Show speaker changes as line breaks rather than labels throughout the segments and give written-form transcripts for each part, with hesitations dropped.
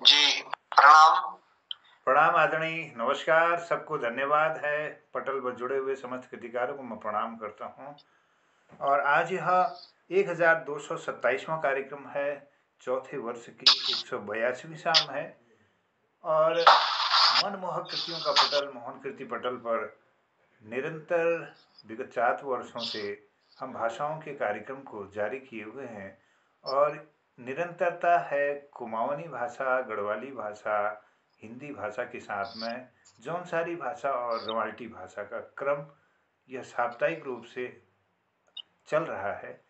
जी प्रणाम।
प्रणाम आदरणीय, नमस्कार, सबको धन्यवाद है। पटल पर जुड़े हुए समस्त कृतिकारों को मैं प्रणाम करता हूँ। और आज यह 1227वां कार्यक्रम है। चौथे वर्ष की 182वीं शाम है। और मनमोहक कृतियों का पटल, मोहन कृति पटल पर निरंतर विगत 4 वर्षों से हम भाषाओं के कार्यक्रम को जारी किए हुए हैं। और निरंतरता है कुमाऊनी भाषा, गढ़वाली भाषा, हिंदी भाषा के साथ में जौनसारी भाषा और रवाल्टी भाषा का क्रम यह साप्ताहिक रूप से चल रहा है।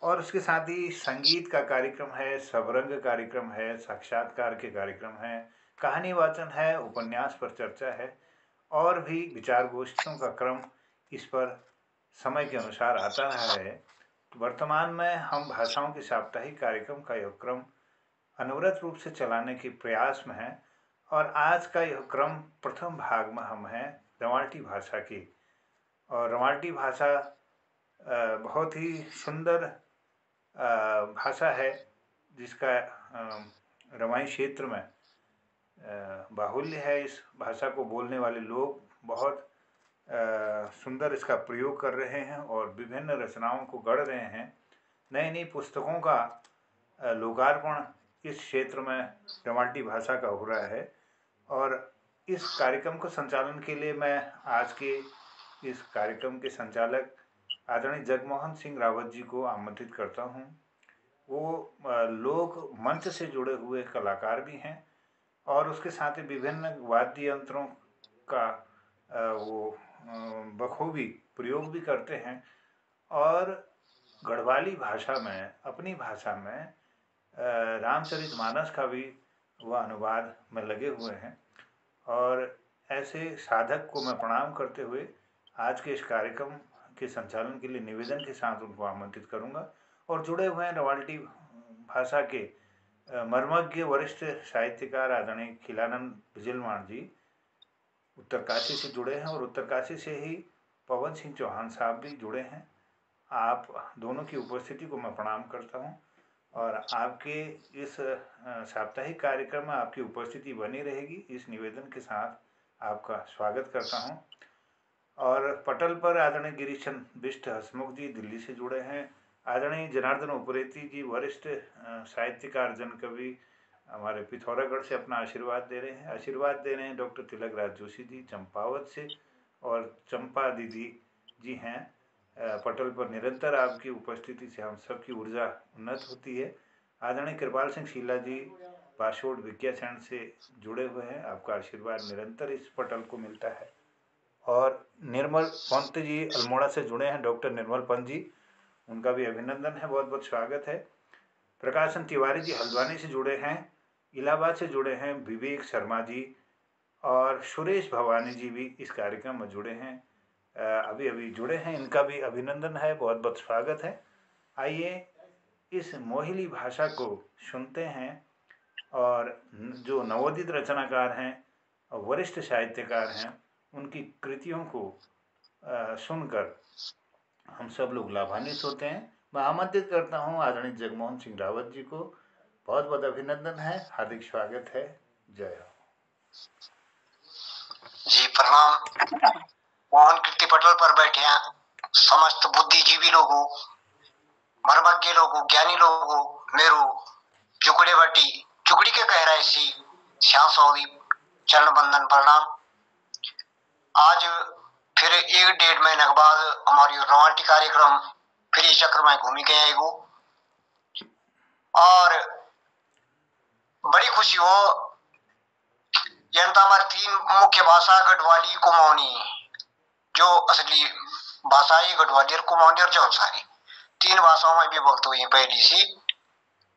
और उसके साथ ही संगीत का कार्यक्रम है, सबरंग कार्यक्रम है, साक्षात्कार के कार्यक्रम हैं, कहानी वाचन है, उपन्यास पर चर्चा है और भी विचार गोष्ठियों का क्रम इस पर समय के अनुसार आता रहा है। तो वर्तमान में हम भाषाओं के साप्ताहिक कार्यक्रम का यह क्रम अनवरत रूप से चलाने के प्रयास में हैं। और आज का यह क्रम प्रथम भाग में हम हैं रवाल्टी भाषा की। और रवाल्टी भाषा बहुत ही सुंदर भाषा है, जिसका रवाई क्षेत्र में बाहुल्य है। इस भाषा को बोलने वाले लोग बहुत सुंदर इसका प्रयोग कर रहे हैं और विभिन्न रचनाओं को गढ़ रहे हैं। नई नई पुस्तकों का लोकार्पण इस क्षेत्र में रवाल्टी भाषा का हो रहा है। और इस कार्यक्रम को संचालन के लिए मैं आज के इस कार्यक्रम के संचालक आदरणीय जगमोहन सिंह रावत जी को आमंत्रित करता हूँ। वो लोक मंच से जुड़े हुए कलाकार भी हैं और उसके साथ ही विभिन्न वाद्य यंत्रों का वो बखूबी प्रयोग भी करते हैं। और गढ़वाली भाषा में, अपनी भाषा में रामचरितमानस का भी वह अनुवाद में लगे हुए हैं। और ऐसे साधक को मैं प्रणाम करते हुए आज के इस कार्यक्रम के संचालन के लिए निवेदन के साथ उनको आमंत्रित करूंगा। और जुड़े हुए हैं रवाल्टी भाषा के मर्मज्ञ वरिष्ठ साहित्यकार आदरणीय खिलानंद बिजलवाण जी उत्तरकाशी से जुड़े हैं। और उत्तरकाशी से ही पवन सिंह चौहान साहब भी जुड़े हैं। आप दोनों की उपस्थिति को मैं प्रणाम करता हूं। और आपके इस साप्ताहिक कार्यक्रम में आपकी उपस्थिति बनी रहेगी, इस निवेदन के साथ आपका स्वागत करता हूं। और पटल पर आदरणीय गिरीशचंद बिष्ट हसमुख जी दिल्ली से जुड़े हैं। आदरणीय जनार्दन उप्रेती जी वरिष्ठ साहित्यकार, जन कवि, हमारे पिथौरागढ़ से अपना आशीर्वाद दे रहे हैं। आशीर्वाद दे रहे हैं डॉक्टर तिलक राज जोशी जी चंपावत से। और चंपा दीदी जी हैं। पटल पर निरंतर आपकी उपस्थिति से हम सबकी ऊर्जा उन्नत होती है। आदरणीय कृपाल सिंह शीला जी बाशोड़ विज्ञाचरण से जुड़े हुए हैं। आपका आशीर्वाद निरंतर इस पटल को मिलता है। और निर्मल पंत जी अल्मोड़ा से जुड़े हैं, डॉक्टर निर्मल पंत जी, उनका भी अभिनंदन है, बहुत बहुत स्वागत है। प्रकाशन तिवारी जी हल्द्वानी से जुड़े हैं। इलाहाबाद से जुड़े हैं विवेक शर्मा जी। और सुरेश भवानी जी भी इस कार्यक्रम में जुड़े हैं, अभी अभी जुड़े हैं, इनका भी अभिनंदन है, बहुत बहुत स्वागत है। आइए इस मोहिली भाषा को सुनते हैं। और जो नवोदित रचनाकार हैं और वरिष्ठ साहित्यकार हैं, उनकी कृतियों को सुनकर हम सब लोग लाभान्वित होते हैं। मैं आमंत्रित करता हूँ आदरणीय जगमोहन सिंह रावत जी को। बहुत बहुत अभिनंदन है, हार्दिक स्वागत है। जय हो।
जी प्रणाम। मोहन कीर्ति पटल पर बैठे हैं समस्त बुद्धिजीवी लोगों, मर्मज्ञ लोगों, ज्ञानी लोगों, मेरू चुकड़े बटी चुकड़ी के कह रहे सी श्याम सौदी चरण बंदन प्रणाम। आज फिर 1-1.5 महीने के बाद हमारी रवाल्टी कार्यक्रम फिर इस चक्र में घूमी गए एगो। और बड़ी खुशी हो, जनता हमारी 3 मुख्य भाषा गढ़वाली कुमाऊनी, जो असली भाषा है गढ़वाली और कुमाऊनी और जौनसारी, 3 भाषाओं में विभक्त हुई पहली सी।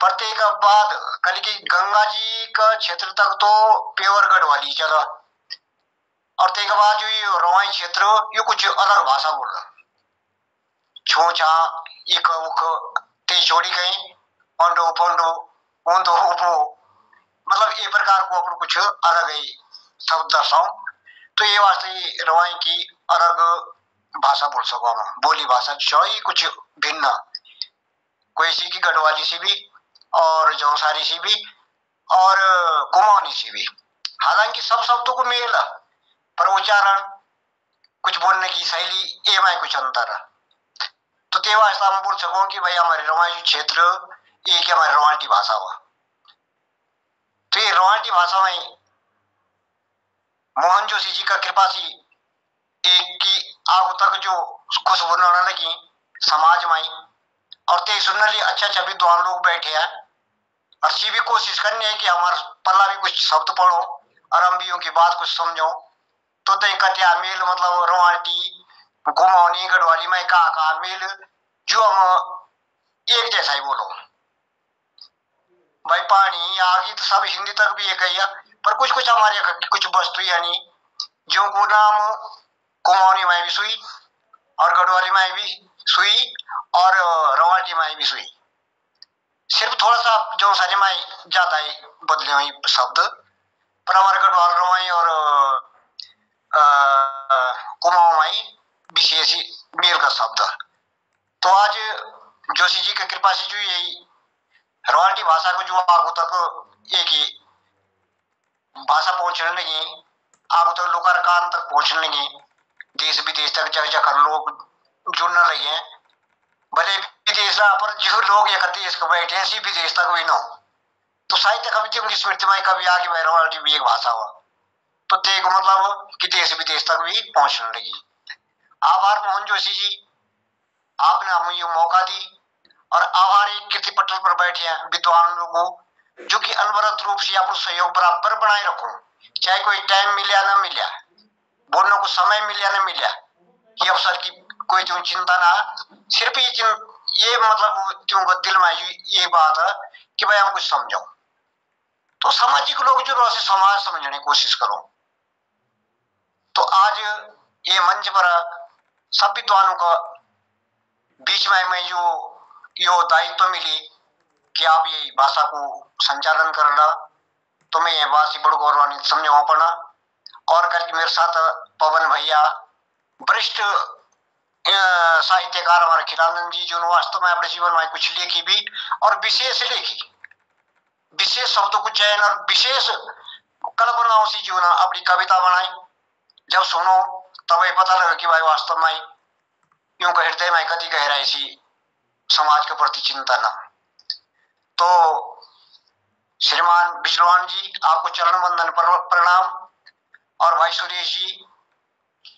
प्रत्येक बाद कल की गंगा जी का क्षेत्र तक तो प्योर गढ़वाली चला। और तेक बाद जो ये रवाई क्षेत्र ये कुछ अलग भाषा बोल रहा, छो छा इक उख ते छोड़ी गई पंडो पंडो ऊंधो उपो, मतलब ये प्रकार को अपन कुछ अलग ही शब्द दर्शाओ। तो ये वास्ते रवाई की अलग भाषा बोल सको, हम बोली भाषा ही कुछ भिन्न, कोई सी की गढ़वाली से भी और जौनसारी से भी और कुमाऊनी से भी। हालांकि सब शब्दों को मेल, पर उच्चारण, कुछ बोलने की शैली एवं कुछ अंतर है। तो ते वास्ता हम बोल सको कि भाई हमारे रवायती क्षेत्र एक हमारी रवायती भाषा हुआ। तो ये रवायती भाषा में मोहन जोशी जी का कृपा से एक की आग तक जो खुशबू न लगी समाज में, और ते सुनने लिए अच्छा अच्छा विद्वान लोग बैठे हैं, और सी भी कोशिश करनी है कि हमारे पल्ला भी कुछ शब्द पढ़ो और हम भी उनकी बात कुछ समझो। तो ते कटिया मेल मतलब रवायती कुमाऊनी गढ़वाली में का मेल जो हम एक जैसा ही बोलो। भाई पानी आगे तो सब हिंदी तक भी एक ही है, पर कुछ कुछ हमारे कुछ वस्तु यानी जो को नाम कुमाऊनी में भी सुई और गढ़वाली में भी सुई और रवाटी में भी सुई। सिर्फ थोड़ा सा जो सारे में ज्यादा ही बदले हुए शब्द, पर हमारे गढ़वाल रवाई और कुमाऊं में विशेष ही मेल का शब्द। तो आज जोशी जी की कृपा से जो यही रवाटी भाषा को जो आगो तक एक ही भाषा पहुंचने लगी, आगो तक लोग कान तक पहुंचने लगी, देश विदेश तक जगह जगह लोग जुड़ने लगे। भले विदेश पर जो लोग एक देश को बैठे हैं सिर्फ विदेश तक भी ना हो, तो साहित्य कवि उनकी स्मृति में कभी आगे रवाटी भी एक भाषा हुआ। तो तेग मतलब कि देश विदेश तक भी पहुंचने लगी। आभार मोहन जोशी जी, आपने हमें ये मौका दी, और आभार एक कीर्ति पटल पर बैठे हैं विद्वान लोगों जो कि अनवरत रूप से आप सहयोग बराबर बनाए रखो, चाहे कोई टाइम मिले ना मिले, बोलने को समय मिले ना मिले, ये अवसर की कोई तुम चिंता ना, सिर्फ ये मतलब तुम दिल में ये बात है कि भाई हम कुछ समझो। तो सामाजिक लोग जो समाज समझने की कोशिश करो। तो आज ये मंच पर सब विद्वानों का बीच में मैं जो दायित्व मिली कि आप ये भाषा को संचालन करना, तो मैं ये बात से बड़ो गौरवान्वित समझो पड़ा। और करके मेरे साथ पवन भैया वरिष्ठ साहित्यकार हमारे खिलानंद जी, जो वास्तव में अपने जीवन में कुछ लिखी भी और विशेष लिखी, विशेष शब्दों को चयन और विशेष कल्पनाओं से जो ना अपनी कविता बनाई। जब सुनो तब ये पता लगा कि भाई वास्तव में यूं का हृदय में कति गहराई सी समाज के प्रति चिंता न। तो श्रीमान बिजलवान जी, आपको चरण वंदन प्रणाम, और भाई सुरेश जी,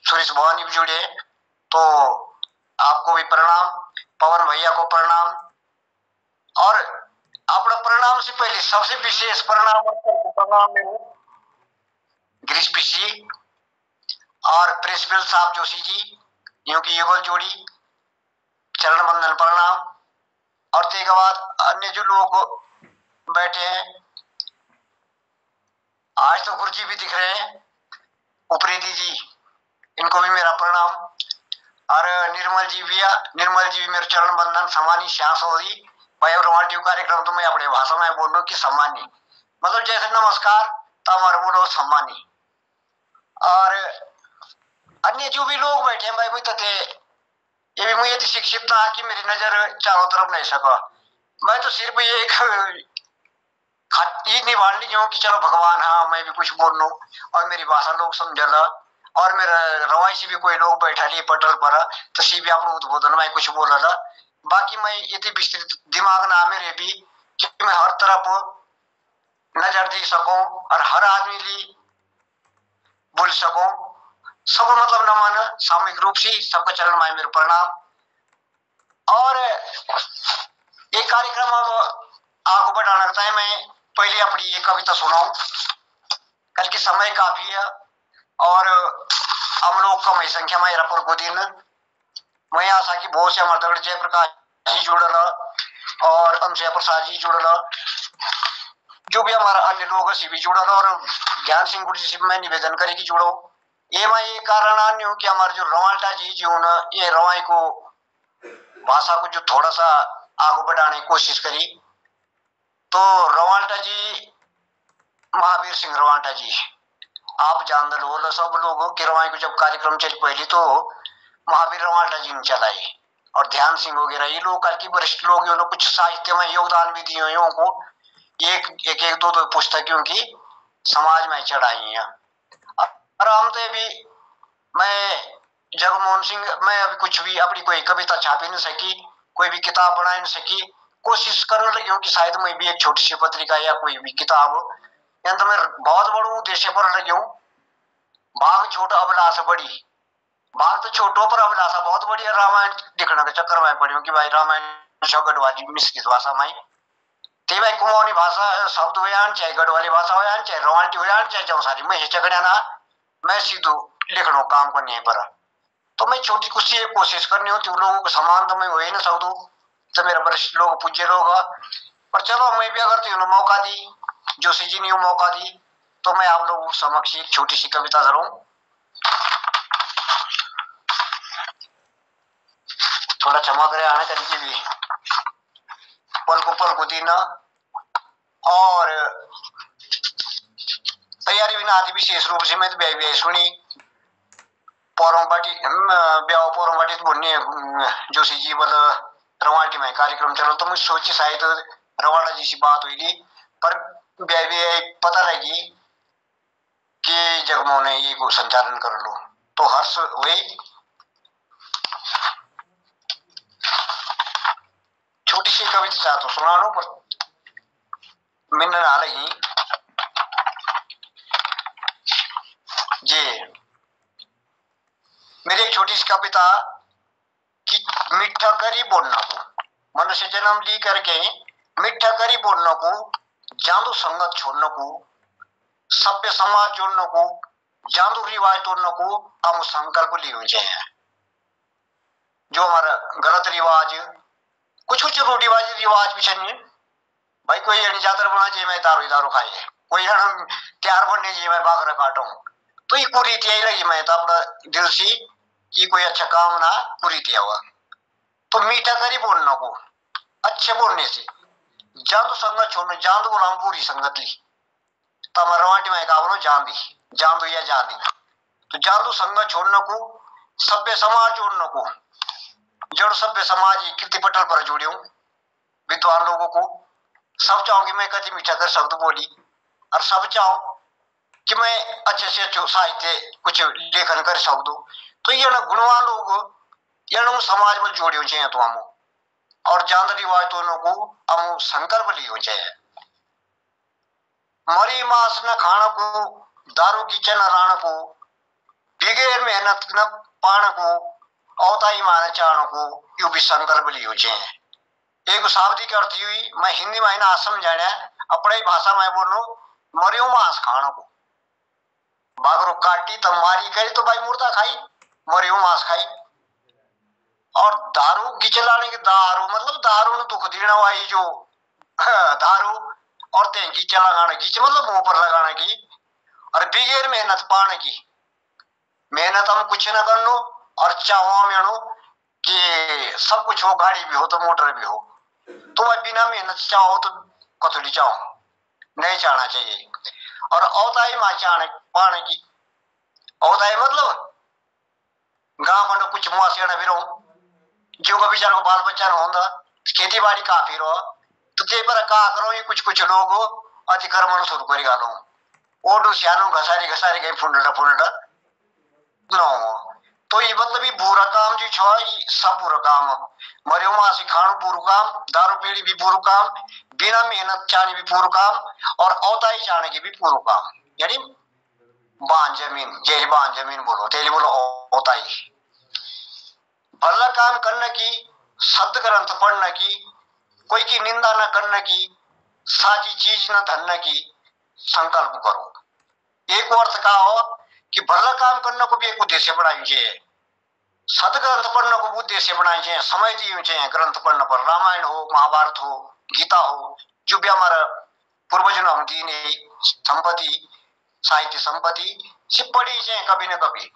सुरेश भवानी भी जुड़े, तो आपको भी प्रणाम, पवन भैया को प्रणाम। और अपना प्रणाम से पहले सबसे विशेष प्रणाम मेरे गिरीश जी और प्रिंसिपल साहब जोशी जी, यूं की युगल जोड़ी, चरण वंदन प्रणाम। और ते के बाद अन्य जो लोग बैठे हैं, आज तो गुरु जी भी दिख रहे हैं, उपरेदी जी, इनको भी मेरा प्रणाम। और निर्मल जी भी, निर्मल जी भी मेरे चरण वंदन। समानी श्यास हो रही भाई रोमांटिक कार्यक्रम तो मैं अपने भाषा में बोल रहा हूँ कि सम्मानी मतलब जैसे नमस्कार तो हमारे बोलो सम्मानी। और अन्य जो भी लोग बैठे हैं भाई मुझे तो ये भी मुझे शिक्षित था कि मेरी नजर चारों तरफ नहीं सका, मैं तो सिर्फ ये निभान ली कि चलो भगवान, हाँ मैं भी कुछ बोल लूं और मेरी भाषा लोग समझला, और मेरा रवाई से भी कोई लोग बैठा लिए पटल पर तो सी भी आप उद्बोधन में कुछ बोल रहा। बाकी मैं इतनी विस्तृत दिमाग ना मेरे भी कि मैं हर तरफ नजर दी सकूं और हर आदमी ली बोल सकूं। सब मतलब नमन सामूहिक रूप से सबका चरण में मेरे प्रणाम। और एक कार्यक्रम अब आगे बढ़ाना लगता है, मैं पहले अपनी ये कविता सुनाऊं, कल की समय काफी है और हम लोग कम ही संख्या में रपर को दिन। मैं आशा की बहुत से हमारे दगड़ जयप्रकाश जी जुड़ल और अमशया प्रसाद जी जुड़ल, जो भी हमारा अन्य लोग से भी जुड़ल, और ज्ञान सिंह गुरु जी से मैं निवेदन करे कि जुड़ो। ये मैं ये कारण अन्य कि हमारे जो रवाल्टा जी जो ना ये रवाई को भाषा को जो थोड़ा सा आगे बढ़ाने की कोशिश करी। तो रवाल्टा जी, महावीर सिंह रवाल्टा जी, आप जान दो सब लोगों के रवाई को जब कार्यक्रम चल पहली तो महावीर रवाल्टा जी ने चलाई, और ध्यान सिंह वगैरह ये लोग कल की वरिष्ठ लोग कुछ साहित्य में योगदान भी दिए को, एक दो दो पुस्तकों की समाज में चढ़ाई है। आराम से भी मैं जगमोहन सिंह, मैं अभी कुछ भी अपनी कोई कविता छाप ही नहीं सकी, कोई भी किताब बना नहीं सकी। कोशिश करने लगी हूँ कि शायद मैं भी एक छोटी सी पत्रिका या कोई भी किताब, या तो मैं बहुत बड़ा उद्देश्य पर लगी हूँ। बाघ छोटा अभिलाषा बड़ी, बाघ तो छोटो पर अभिलाषा बहुत बड़ी है। रामायण लिखने के चक्कर में पड़ी हूँ कि भाई रामायण गढ़वाली मिश्रित भाषा में ते भाई कुमाऊनी भाषा शब्द हो यान, चाहे गढ़वाली भाषा हो यान, चाहे रवाल्टी हो यान, चाहे जौसारी में चकड़िया ना, मैं सीधो लिखना काम करने पर। तो मैं छोटी कुछ कोशिश करनी होती हूँ, लोगों को समान तो मैं हो ही ना सकूँ, तो मेरे वरिष्ठ लोग पूज्य लोग, पर चलो मैं भी अगर तुमने मौका दी, जोशी जी ने मौका दी, तो मैं आप लोगों के समक्ष एक छोटी सी कविता करूं। थोड़ा क्षमा करे आने करके भी पल को दिन और तैयारी बिना आदि विशेष रूप से मैं तो ब्याह सुनी पौरमबाटी ब्याह पौरमबाटी बोलने जोशी जी बल रवाटी में कार्यक्रम चलो, तो मुझे सोची शायद रवाड़ा जी से बात हुई थी, पर ब्याह पता लगी कि जगमोहन ने ये को संचालन कर लो, तो हर्ष हुए। छोटी सी कविता चाहता सुना लो, पर मिलने आ लगी जी। मेरी एक छोटी सी कविता कि मिठा करी बोलना को, मनुष्य जन्म ली करके मिठा करी बोलना को, जादू संगत छोड़ने को, सभ्य समाज जोड़ने को, जादू रिवाज तोड़ने को हम संकल्प लिए चाहिए। जो हमारा गलत रिवाज, कुछ कुछ रूढ़िवादी रिवाज भी चाहिए भाई, कोई जातर बना जी मैं दारू खाए, कोई त्यार बनने जी मैं बाखरा काटू, तो ये कुरीति यही लगी मैं तो अपना दिल से कि कोई अच्छा काम ना कुरीति हुआ। तो मीठा करी बोलना को, अच्छे बोलने से जादू संगत छोड़ने, जादू बोला पूरी संगत ली, तब रवाटी में का बोलो जान दी, जादू या जान दी, तो जादू संगत छोड़ने को, सभ्य समाज जोड़ने को, जड़ सभ्य समाज कीर्ति पटल पर जोड़ू विद्वान लोगों को। सब चाहो कि मैं कति मीठा कर शब्द बोली, और सब चाहो कि मैं अच्छे से अच्छे साहित्य कुछ लेखन कर सकूं, तो ये गुणवान लोग ये समाज में जोड़े चाहिए तो हम, और जान रिवाज तो को हम संकल्प लियो चाहिए। मरी मांस न खाण को, दारू की चन राण को, बिगैर मेहनत न पाण को, औताई मान चाण को, यू भी संकल्प लियो चाहिए। एक शाब्दिक अर्थ हुई, मैं हिंदी में ना समझाने अपने भाषा में बोलूं, मरियो मांस खाण को, बागरो काटी तब मारी करी तो भाई मुर्दा खाई, मरियो मांस खाई। और दारू गिचलाने के, दारू मतलब दारू ने दुख देना वाली जो दारू, और ते गीचा लगाने गीच मतलब मुंह पर लगाने की, और बिगैर मेहनत पाने की, मेहनत हम कुछ न करनो, और चाहो में कि सब कुछ हो, गाड़ी भी हो तो मोटर भी हो, तो वह बिना मेहनत चाहो तो कथोड़ी चाहो नहीं चाहना चाहिए। और औताई मां चाहने पाने की, औताई मतलब गांव में कुछ मुआसेना भी रहो, जो कभी चार को बाल बच्चा न होता, खेती बाड़ी काफी रहो, तो ते पर का करो ये कुछ लोग अतिक्रमण शुरू कर गालो, ओडो सियानो घसारी घसारी गई फुंडा फुंडा न, तो ये मतलब ये बुरा काम जो छ, ये सब बुरा काम, मरियो मासी खाणु बुरु काम, दारू पीड़ी भी बुरु काम, बिना मेहनत चाहने भी बुरु काम, और औताई चाहने की भी बुरु काम, यानी बान जमीन, जेरी बान जमीन बोलो, तेरी बोलो औताई। भला काम करने की, सद ग्रंथ पढ़ने की, कोई की निंदा न करने की, साजी चीज न धरने की संकल्प करो। एक अर्थ का हो कि भला काम करने को भी एक उद्देश्य बनाई चाहिए, सद ग्रंथ पढ़ने को उद्देश्य बनाए चाहिए, समय दिए चाहिए ग्रंथ पढ़ने पर, रामायण हो, महाभारत हो, गीता हो, जो भी हमारा पूर्वजों ने हम दी ने संपत्ति, साहित्य संपत्ति से पढ़ी चाहिए कभी न कभी।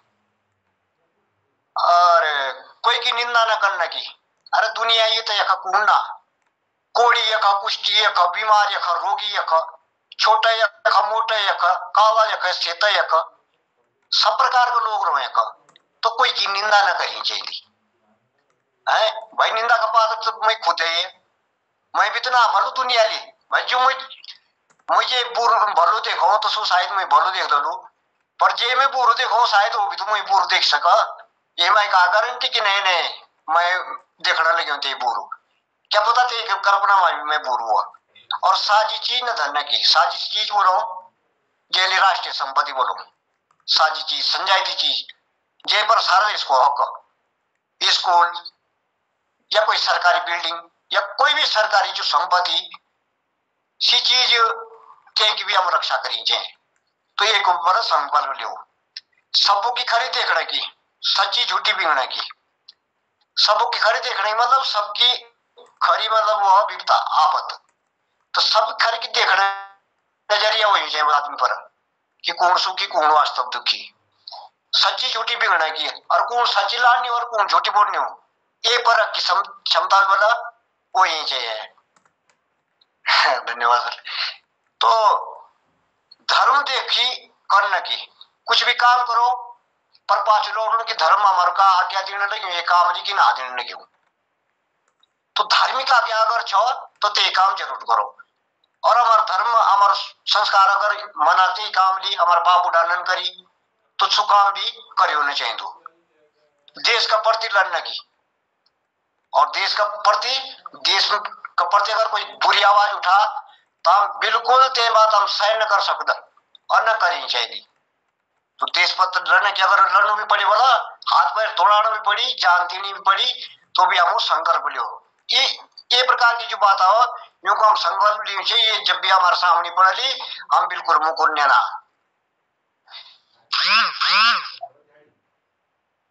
और कोई की निंदा न करने की, अरे दुनिया ये तो यखा कूड़ना, कोड़ी यखा, कुष्ठी यखा, बीमार यखा, रोगी यखा, छोटा यखा, मोटा यखा, काला यखा, सेता यखा, सब प्रकार के लोग रहो यखा, तो कोई की निंदा न करनी चाहिए है भाई। निंदा का पात्र तो मैं खुद है, मैं भी तो ना भरू दुनिया ली, भाई जो मुझे पूर्व भलो देखो तो सो शायद मैं भलो देख दलू, पर जे मैं पूर्व देखो शायद वो भी तो मैं पूर्व देख सका। ये मैं का गारंटी कि नहीं नहीं मैं देखने लगे थे पूर्व, क्या पता थे कि कल्पना में भी मैं पूर्व हुआ। और साजी चीज न धरने की साजी चीज बोलो, जेली राष्ट्रीय संपत्ति बोलो, साजी चीज संजाती चीज जे पर सारा इसको हक, स्कूल या कोई सरकारी बिल्डिंग या कोई भी सरकारी जो संपत्ति सी चीज की भी हम रक्षा करी चाहिए। तो एक बड़ा संकल्प लो, सबों की खरी देखने की, सच्ची झूठी बिगड़ने की, सबों की खरी देखने मतलब सबकी खरी मतलब वह विपता आपत, तो सब खरी की देखने नजरिया हो चाहिए आदमी पर कि कौन सुखी कौन वास्तव दुखी, सच्ची झूठी बिगड़ने की और कौन सच्ची लानी और कौन झूठी बोलनी हो, ये पर की क्षमता वाला वो ही चाहिए। धन्यवाद सर। तो धर्म देखी करने की, कुछ भी काम करो पर पांच लोग की धर्म हमारे का आज्ञा देने लगे, ये काम जी की ना देने लगे। तो धार्मिक आज्ञा अगर छो तो ते काम जरूर करो, और हमारा धर्म हमारा संस्कार अगर मनाते काम ली हमारे बाप उड़ानन करी तो सु काम भी करे होने चाहिए। तो देश का प्रति लड़ने की, और देश का प्रति अगर कोई बुरी आवाज उठा तो हम बिल्कुल ते बात हम सहन न कर सकते और न करनी चाहिए। तो देश पर लड़ने की अगर लड़ना भी पड़ी बोला, हाथ पैर तोड़ाना भी पड़ी, जान देनी भी पड़ी, तो भी हम संकल्प लियो। ये प्रकार की जो बात हो यूं को हम संकल्प लिए चाहिए, जब भी हमारे सामने पड़ी हम बिल्कुल मुकुन्या ना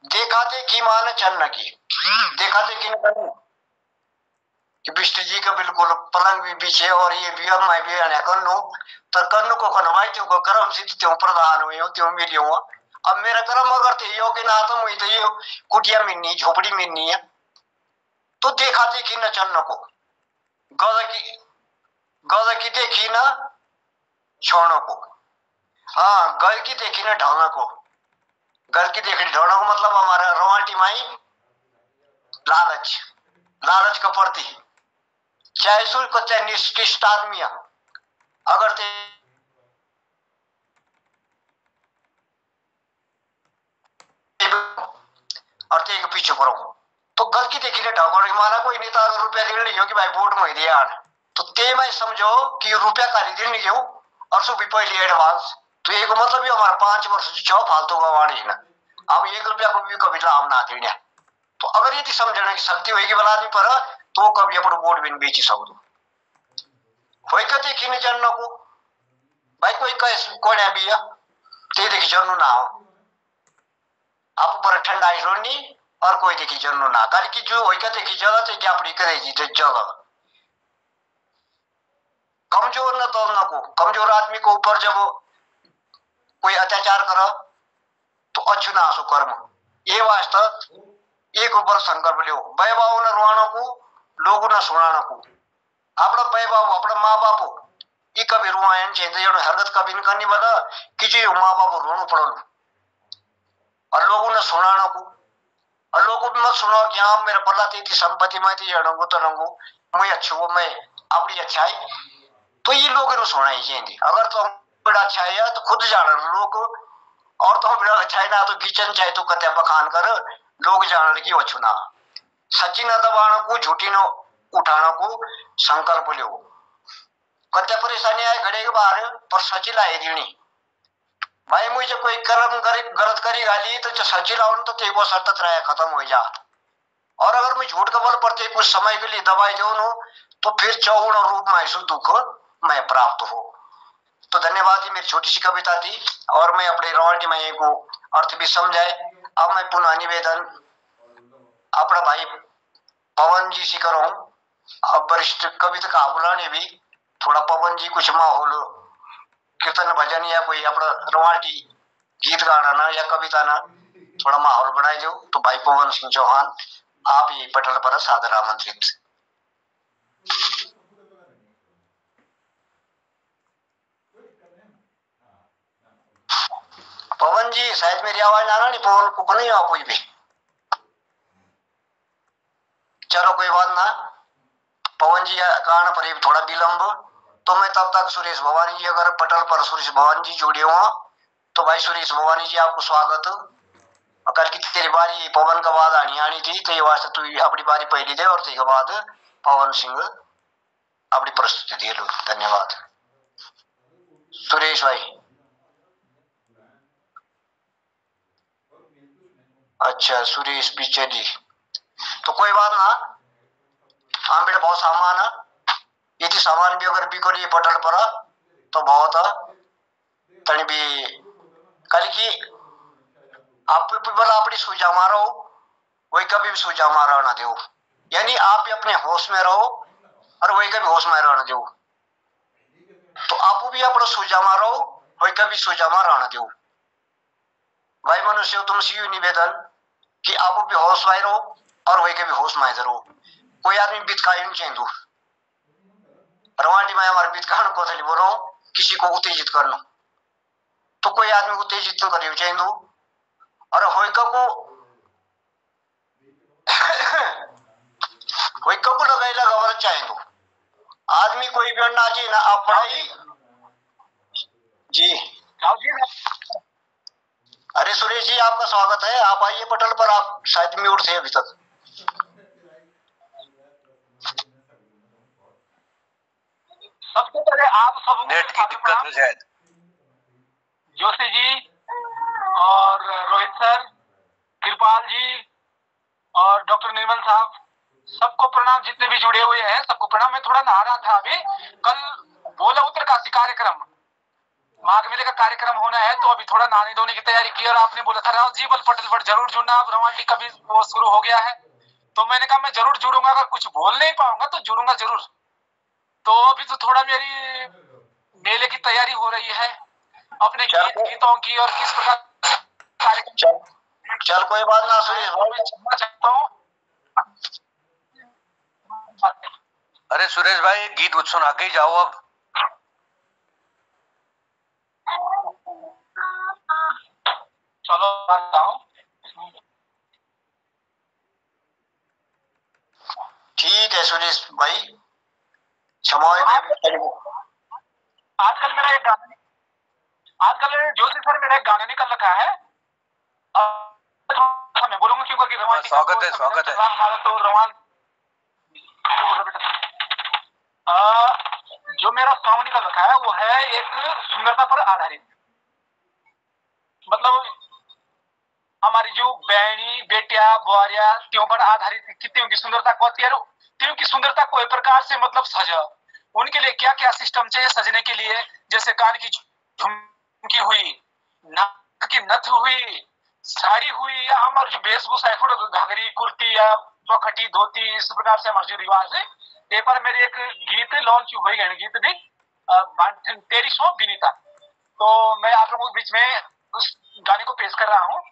देखा देखी मान चन्न की, देखा देखी न करनी कि विष्णु जी का बिल्कुल पलंग भी पीछे और ये भी अब मैं भी करनो तो करनो को खनवाई को कर्म सिद्ध त्यों प्रधान हुए त्यों मिली हुआ। अब मेरा कर्म अगर थे योग्य ना तो मुझे तो ये कुटिया मिलनी झोपड़ी मिलनी है। तो देखा देखी न चन्न को, गद की देखी न छोड़ो को, हाँ गल की देखी न ढोना को, गल की देखी ढोना को मतलब हमारा रोमांटी माई लालच, लालच का प्रति चाहे सुर को चाहे निष्ठिष्ट आदमी अगर ते और ते पीछे करो तो गल की देखी ने ढोकर माना कोई नेता अगर रुपया देने नहीं हो कि भाई वोट में दिया तो ते मैं समझो कि रुपया काली देने नहीं हो और सु भी पहले एडवांस, तो एक मतलब ये हमारा 5 वर्ष जो फालतू का वाणी ना अब 1 रुपया को भी कभी लाभ ना देने। तो अगर ये समझने की शक्ति होगी वाला आदमी पर तो कभी अपन वोट भी बेची सकूं कोई का देखी नहीं जानना को भाई कोई कोई भी है ते देखी जानू ना हो आप पर ठंडा ही रोनी और कोई देखी जानू ना कल की जो होई का देखी जगह तो क्या अपनी करेगी तो जगह कमजोर न तो न को, कमजोर आदमी को ऊपर जब कोई अत्याचार करो तो अछुनाशु कर्म ये वास्ता एक ऊपर संकल्प लियो, वैभव न रोवाणो को लोगों न सुनाणो को, अपना वैभव अपना माँ बाप ये कभी रुआयन चाहिए हरकत कभी नहीं करनी बता कि जो माँ बाप रोनो पड़ो और लोगों ने सुनाणो को, और लोगों भी मत सुनाओ कि हाँ मेरा पल्ला थी संपत्ति में थी जड़ूंगू तो रहूंगू मैं अच्छी हूँ मैं अपनी अच्छाई, तो ये लोग सुनाई चाहिए। अगर तो बड़ा अच्छा है तो खुद जान लोग, और तो बड़ा अच्छा है ना तो किचन चाहे तो कत्या बखान कर लोग जान की अच्छु ना सच्ची न दबाणो को झूठी न उठाने को संकल्प लो, कत्या परेशानी आए घड़े के बाहर पर सच्ची लाए दीनी भाई मुझे कोई कर्म करी गलत करी गाली तो जो सच्ची लाऊं तो वो सतत रहे खत्म हो जा, और अगर मैं झूठ का बल पड़ते कुछ समय के लिए दबाई जाऊं तो फिर चौगुण रूप में दुख मैं प्राप्त हो। तो धन्यवाद जी, मेरी छोटी सी कविता थी और मैं अपने रॉयल्टी में को अर्थ भी समझाए। अब मैं पुनः निवेदन अपना भाई पवन जी से करूं, अब वरिष्ठ कविता का बुलाने भी थोड़ा पवन जी कुछ माहौल कीर्तन भजन या कोई अपना रॉयल्टी गीत गाना ना या कविता ना थोड़ा माहौल बनाए जो, तो भाई पवन सिंह चौहान आप ये पटल पर सादर आमंत्रित। पवन जी शायद मेरी आवाज ना नहीं पवन को नहीं आ कोई भी, चलो कोई बात ना, पवन जी का आना पर थोड़ा विलंब तो मैं तब तक सुरेश भवानी जी, अगर पटल पर सुरेश भवानी जी जुड़े हो तो भाई सुरेश भवानी जी आपको स्वागत। कल की तेरी बारी पवन के बाद आनी थी, तो ये वास्ते तू अपनी बारी पहली दे और उसके बाद पवन सिंह अपनी प्रस्तुति दे लो। धन्यवाद सुरेश भाई। अच्छा सुरेश भी चली तो कोई बात ना, हाँ बेटा बहुत सामान है, यदि सामान भी अगर बिको लिए पटल पर तो बहुत तनी भी कल की आप बोला अपनी सूझा मारो, वही कभी भी सूझा मारा ना दो, यानी आप भी अपने होश में रहो और वही कभी होश में रहना दो। तो आप भी अपना सूझा मारो, वही कभी सूझा मारा ना दो। भाई मनुष्य तुमसे यूं निवेदन कि आप भी होश में रहो और वही कभी होश में रहो। कोई आदमी बितका यूं चेंदू रवांडी में हमारे बितकान को थली बोलो किसी को उत्तेजित करना, तो कोई आदमी उत्तेजित तो करियो चेंदू और होइका को लगाई लगावर चाहेंदू। आदमी कोई भी ना जी ना आप पढ़ाई जी। अरे सुरेश जी आपका स्वागत है, आप आइए पटल पर, आप शायद म्यूट थे अभी तक।
सबसे पहले आप सब
नेट की दिक्कत है शायद।
जोशी जी और रोहित सर, कृपाल जी और डॉक्टर निर्मल साहब, सबको प्रणाम। जितने भी जुड़े हुए हैं सबको प्रणाम। मैं थोड़ा नहा रहा था अभी, कल बोला उत्तरकाशी कार्यक्रम, माघ मेले का कार्यक्रम होना है, तो अभी थोड़ा नहाने धोने की तैयारी की और आपने बोला था राव जी बल पटेल पर जरूर जुड़ना, अब रवांडी का भी वो शुरू हो गया है, तो मैंने कहा मैं जरूर जुड़ूंगा, अगर कुछ बोल नहीं पाऊंगा तो जुड़ूंगा जरूर। तो अभी तो थोड़ा मेरी मेले की तैयारी हो रही है, अपने गीतों की और किस प्रकार कार्यक्रम।
चल कोई बात ना सुरेश भाई,
चाहता हूँ।
अरे सुरेश भाई गीत कुछ सुना के ही जाओ अब।
चलो आता हूँ।
ठीक है सुरेश भाई, क्षमा।
आजकल मेरा एक गाना, आजकल जोशी सर मेरा एक गाना निकल रखा है, मैं बोलूंगा क्यों करके रवान।
स्वागत है स्वागत है।
हमारा तो रवान जो मेरा सॉन्ग निकल रखा है वो है एक सुंदरता पर आधारित, मतलब हमारी जो बहनी बेटिया बुआरिया त्यों पर आधारित कि त्यों की सुंदरता को त्यों की सुंदरता को एक प्रकार से मतलब सजा, उनके लिए क्या क्या सिस्टम चाहिए सजने के लिए, जैसे कान की झुमकी हुई, नाक की नथ हुई, साड़ी हुई, या हमारे जो वेशभूषा है घाघरी कुर्ती या चौखटी धोती, इस प्रकार से हमारे जो रिवाज है। ये पर मेरे एक गीत लॉन्च हुई है, गीत भी तेरी सो विनीता, तो मैं आप लोगों के बीच में उस गाने को पेश कर रहा हूँ।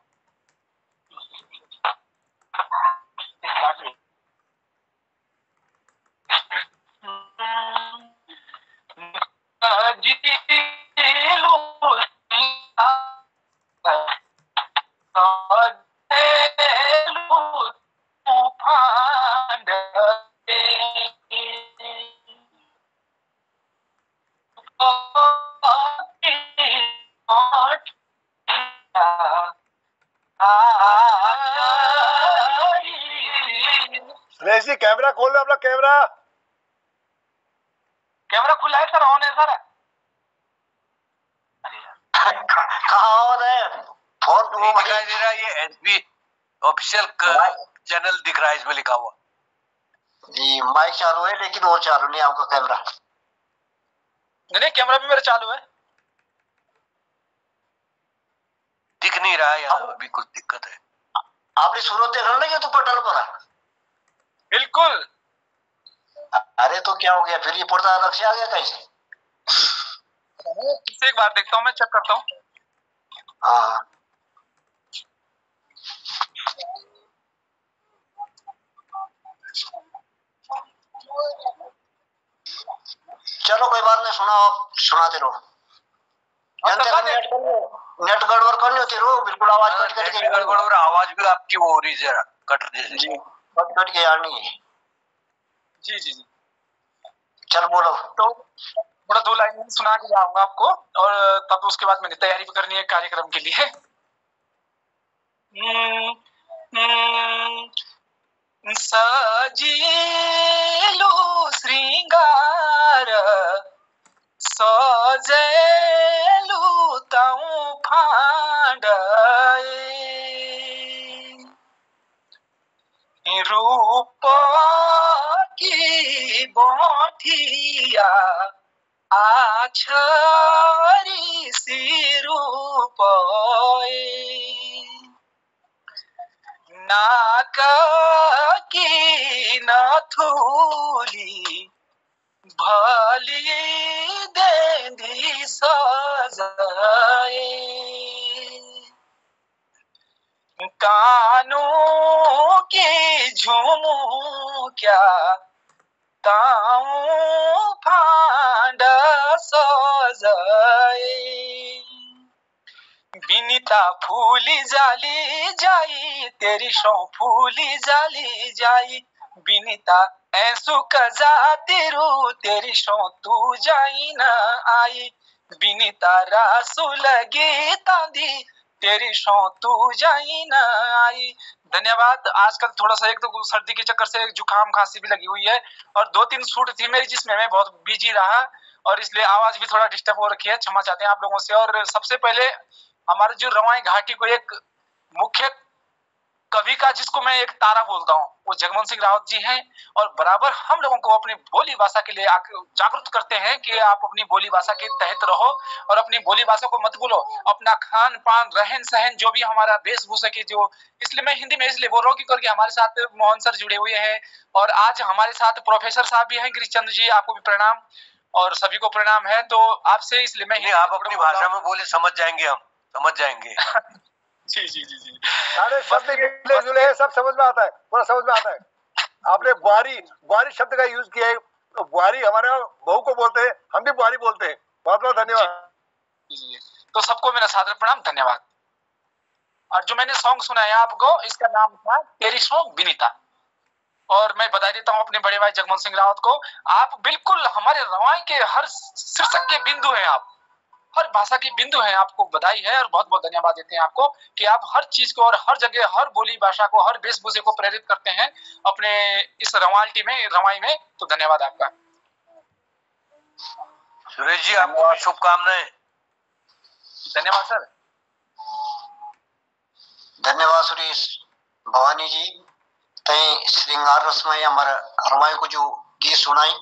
जी कैमरा खोल लो अपना कैमरा।
कैमरा खुला है सर, ऑन है सर।
ऑन है फोन
नहीं दिखाई दे रहा, ये एसबी ऑफिशियल चैनल दिख रहा है इसमें लिखा हुआ
जी। माइक चालू है लेकिन और चालू नहीं आपका कैमरा।
नहीं कैमरा भी मेरा चालू है,
दिख नहीं रहा है यार, अभी कुछ दिक्कत है।
आपने सूरत देखने लगे तो पटल पर
बिल्कुल।
अरे तो क्या हो गया फिर, ये पर्दा अलग से आ गया कैसे?
एक बार देखता हूँ, मैं चेक करता हूँ।
हाँ चलो कोई बात नहीं, सुनाओ आप, सुनाते रहो। नेट गड़बड़ करनी होती रो, बिल्कुल आवाज कट कट के
गड़बड़ हो रहा, आवाज भी आपकी वो हो रही जरा कट जैसे
जी, कट कट के यार नहीं।
जी जी जी
चल बोलो।
तो थोड़ा 2 लाइन सुना के जाऊंगा आपको, और तब उसके बाद मैंने तैयारी भी करनी है कार्यक्रम के लिए। सजिलो श्रृंगार सजेलु ताऊ फांडे रूप की बोठिया आछरी सिरूप नाक की नथुली भली देंदी सजाए कानों की झुमकिया ताऊ फांड सजाए बिनीता फूली जाली जाई तेरी सौ फूली जाली जाई बिनीता ऐसु कजा तेरू तेरी सौ तू जाई न आई बिनीता रासु लगी तांदी तेरी सौ तू जाई न आई। धन्यवाद। आजकल थोड़ा सा एक तो सर्दी के चक्कर से जुकाम खांसी भी लगी हुई है, और 2-3 शूट थी मेरी जिसमें मैं बहुत बिजी रहा, और इसलिए आवाज भी थोड़ा डिस्टर्ब हो रखी है, क्षमा चाहते हैं आप लोगों से। और सबसे पहले हमारे जो रवाई घाटी को एक मुख्य कवि का, जिसको मैं एक तारा बोलता हूँ, वो जगमोहन सिंह रावत जी हैं, और बराबर हम लोगों को अपनी बोली भाषा के लिए जागरूक करते हैं कि आप अपनी बोली भाषा के तहत रहो और अपनी बोली भाषा को मत भूलो। अपना खान पान रहन सहन जो भी हमारा वेशभूषा की जो, इसलिए मैं हिंदी में इसलिए बोल रहा हूँ क्योंकि हमारे साथ मोहन सर जुड़े हुए हैं, और आज हमारे साथ प्रोफेसर साहब भी हैं। गिरीश चंद्र जी, आपको भी प्रणाम और सभी को प्रणाम है। तो आपसे इसलिए मैं
आप अपनी भाषा में बोले, समझ जाएंगे, हम समझ जाएंगे।
जी जी जी जी,
सारे शब्द मिले जुले हैं, सब समझ में आता है, पूरा समझ में आता है। आपने बुआरी शब्द का यूज किया है, तो बुआरी हमारे बहू को बोलते हैं, हम भी बुआरी बोलते हैं। बहुत बहुत धन्यवाद।
तो सबको मेरा सादर प्रणाम, धन्यवाद। और जो मैंने सॉन्ग सुनाया आपको, इसका नाम था तेरी सॉन्ग विनीता, और मैं बधाई देता हूँ अपने बड़े भाई जगमोहन सिंह रावत को। आप बिल्कुल हमारे रवाई के हर शीर्षक के बिंदु हैं, आप हर भाषा की बिंदु हैं, आपको बधाई है और बहुत बहुत धन्यवाद देते हैं आपको कि आप हर चीज को और हर जगह हर बोली भाषा को हर वेशभूषे को प्रेरित करते हैं अपने इस रवाई में। तो धन्यवाद आपका।
सुरेश जी, आपको शुभकामनाएं।
धन्यवाद सर।
धन्यवाद सुरेश। भवानी जी, तय श्रृंगार रसमय हमारा रवाई को जो गीत सुनाई,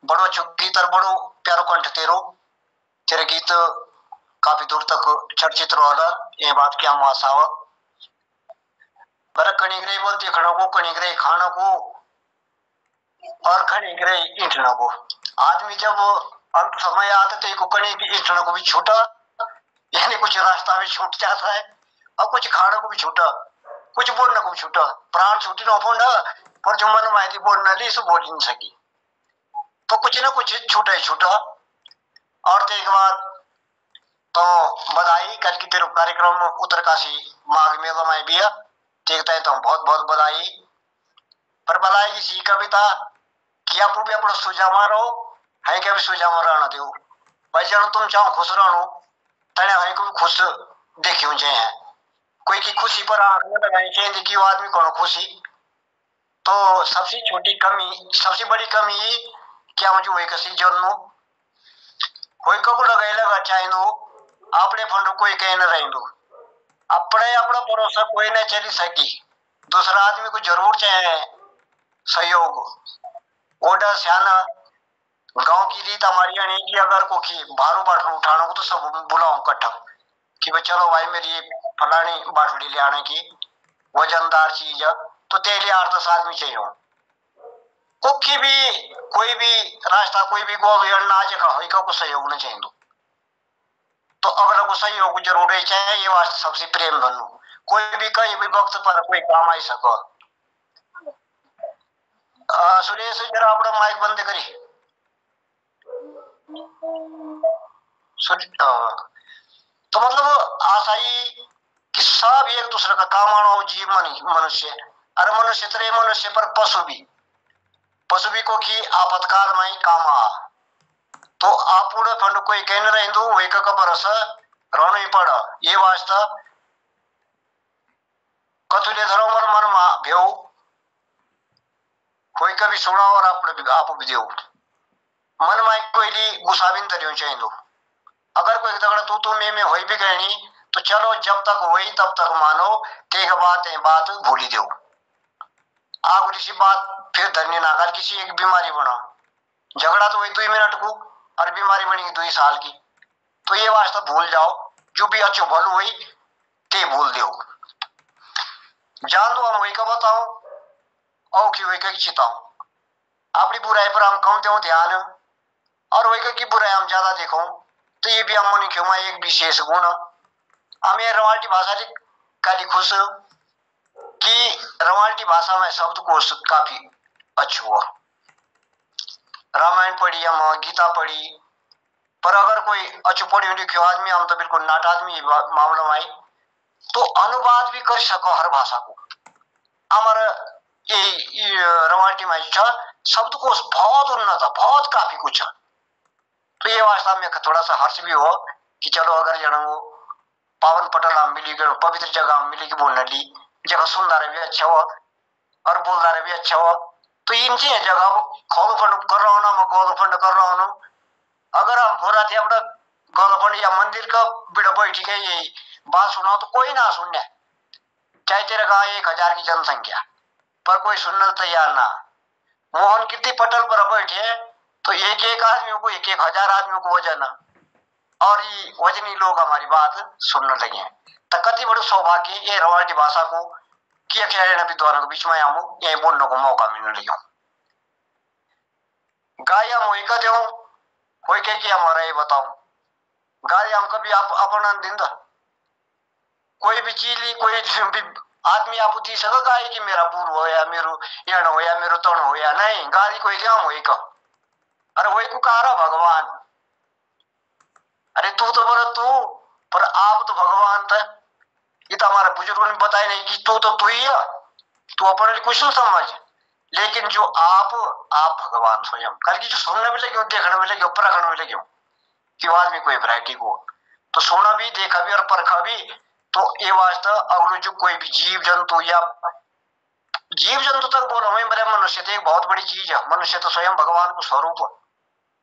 बड़ो गीत और बड़ो प्यारो कंठ तेरे गीत काफी दूर तक चर्चित रहा। ये बात क्या मासावा बर कणिग्रे बोल देखने को, कणिग्रे खाना को और कणिग्रे ईंटना को। आदमी जब अंत समय आता तो एक कणिग्रे ईंटना को भी छूटा, यानी कुछ रास्ता भी छूट जाता है और कुछ खाने को भी छूटा, कुछ बोलने को भी छूटा। प्राण छूटी न फोड़ा पर जो मन मायती बोलने ली सो बोल नहीं सकी, तो कुछ ना कुछ छूटा ही छूटा। और तो एक बार तो बधाई, कल की तेरे कार्यक्रम उत्तरकाशी माघ मेला में भी है, देखता है तो बहुत बहुत बधाई। पर बधाई की सी कविता कि आप भी अपना सुझाव मारो है, क्या भी सुझाव रहना दो भाई, जानो तुम चाहो खुश रहनो तने है को खुश देखियो चाहिए, कोई की खुशी पर आंख में लगानी चाहिए कि वो आदमी कौन खुशी। तो सबसे छोटी कमी, सबसे बड़ी कमी क्या मुझे वही कसी जन्नो कोई कबू लगा चाहे आपने फंड कोई कह न रही दो, अपने अपना भरोसा कोई न चली सकी, दूसरा आदमी को जरूर चाहिए सहयोग। ओडा सियाना गांव की रीत हमारी नहीं कि अगर को की भारू बाटू उठाना को तो सब बुलाओ इकट्ठा कि भाई चलो भाई मेरी ये फलानी बाटड़ी ले आने की वजनदार चीज है, तो तेरे 8-10 आदमी चाहिए। कुकी भी कोई भी रास्ता कोई भी गोवियन ना जगह हो को सहयोग न चाहिए, तो अगर को सहयोग जरूर चाहिए। ये वास्ते सबसे प्रेम बनू, कोई भी कहीं भी वक्त पर कोई काम आई सको। सुरेश जरा अपना माइक बंद करी। तो मतलब आशा ही कि सब एक दूसरे का काम आना जीव मनुष्य, अरे मनुष्य तेरे मनुष्य पर पशु भी को की आपातकाल में काम आ, तो आप पूरे फंड कोई कहने रहे हिंदू वही का बरस रोनो ही पड़ा ये वास्ता कथुले धरो मन मन मा भेऊ कोई कभी सुना और आप भी देऊ मन में कोई ली गुस्साबिन तरियो चाहिए अगर कोई तगड़ा तू में होई भी कहनी तो चलो जब तक वही तब तक मानो तेग बात भूली दो आग ऋषि बात फिर धन्य ना कर किसी एक बीमारी बना झगड़ा तो वही 2 मिनट को और बीमारी बनी 2 साल की तो ये वास्ता भूल जाओ जो भी अच्छो भल हुई ते भूल दो जान दो हम वही का बताओ और की वही का चिताओ अपनी बुराई पर हम कम दो ध्यान और वही की बुराई हम ज्यादा देखो तो ये भी हम मन क्यों एक विशेष गुण हमें रवाल्टी भाषा काली खुश कि रवाल्टी भाषा में शब्दकोश काफी अच्छा हुआ रामायण पढ़ी हम गीता पढ़ी पर अगर कोई अच्छो पढ़ी लिखो आदमी हम तो बिल्कुल नाट आदमी मामला में आई तो अनुवाद भी कर सको हर भाषा को हमारा ये रवाल्टी में शब्दकोश बहुत उन्नत है बहुत काफी कुछ है तो ये वास्तव में थोड़ा सा हर्ष भी हो कि चलो अगर जन वो पावन पटल हम मिली गए पवित्र जगह हम मिली बोलने ली जगह सुनदार भी अच्छा हो और बोलदार भी अच्छा हो तो इनसे जगह खोल फंड कर रहा हूँ ना मैं गोल फंड कर रहा हूँ अगर हम हो रहा थे अपना गोल फंड या मंदिर का बिड़ा बैठी गई यही बात सुनाओ तो कोई ना सुनने चाहे तेरे का 1000 की जनसंख्या पर कोई सुनने तैयार ना मोहन कीर्ति पटल पर बैठे तो एक आदमी को 1000 आदमियों को वजन और ये वजनी लोग हमारी बात सुनने लगे तो कति बड़े सौभाग्य ये रवाल्टी भाषा को किया विद्वानों के बीच में हम यही बोलने को मौका मिलने लगे गाय हम वही का दे कोई कह के हमारा ये बताओ गाय हम कभी आप अपना दिन कोई भी चीज ली कोई भी आदमी आप दी सका गाय की मेरा बूर हो या मेरो यण हो या मेरो तण हो या नहीं गाय कोई क्या वही का अरे वही को कहा भगवान अरे तू तो बोला तू पर आप तो भगवान था ये तो हमारे बुजुर्गों ने बताया नहीं कि तू तो तू ही है तू अपने लिए कुछ नहीं समझ लेकिन जो आप भगवान स्वयं कल की जो सुनने में लगे देखने में लगे परखने में लगे कि आदमी कोई वैरायटी को तो सुना भी देखा भी और परखा भी तो ये वास्ता अगलो जो कोई भी जीव जंतु या जीव जंतु तक बोलो मैं मेरे मनुष्य तो एक बहुत बड़ी चीज है मनुष्य तो स्वयं भगवान को स्वरूप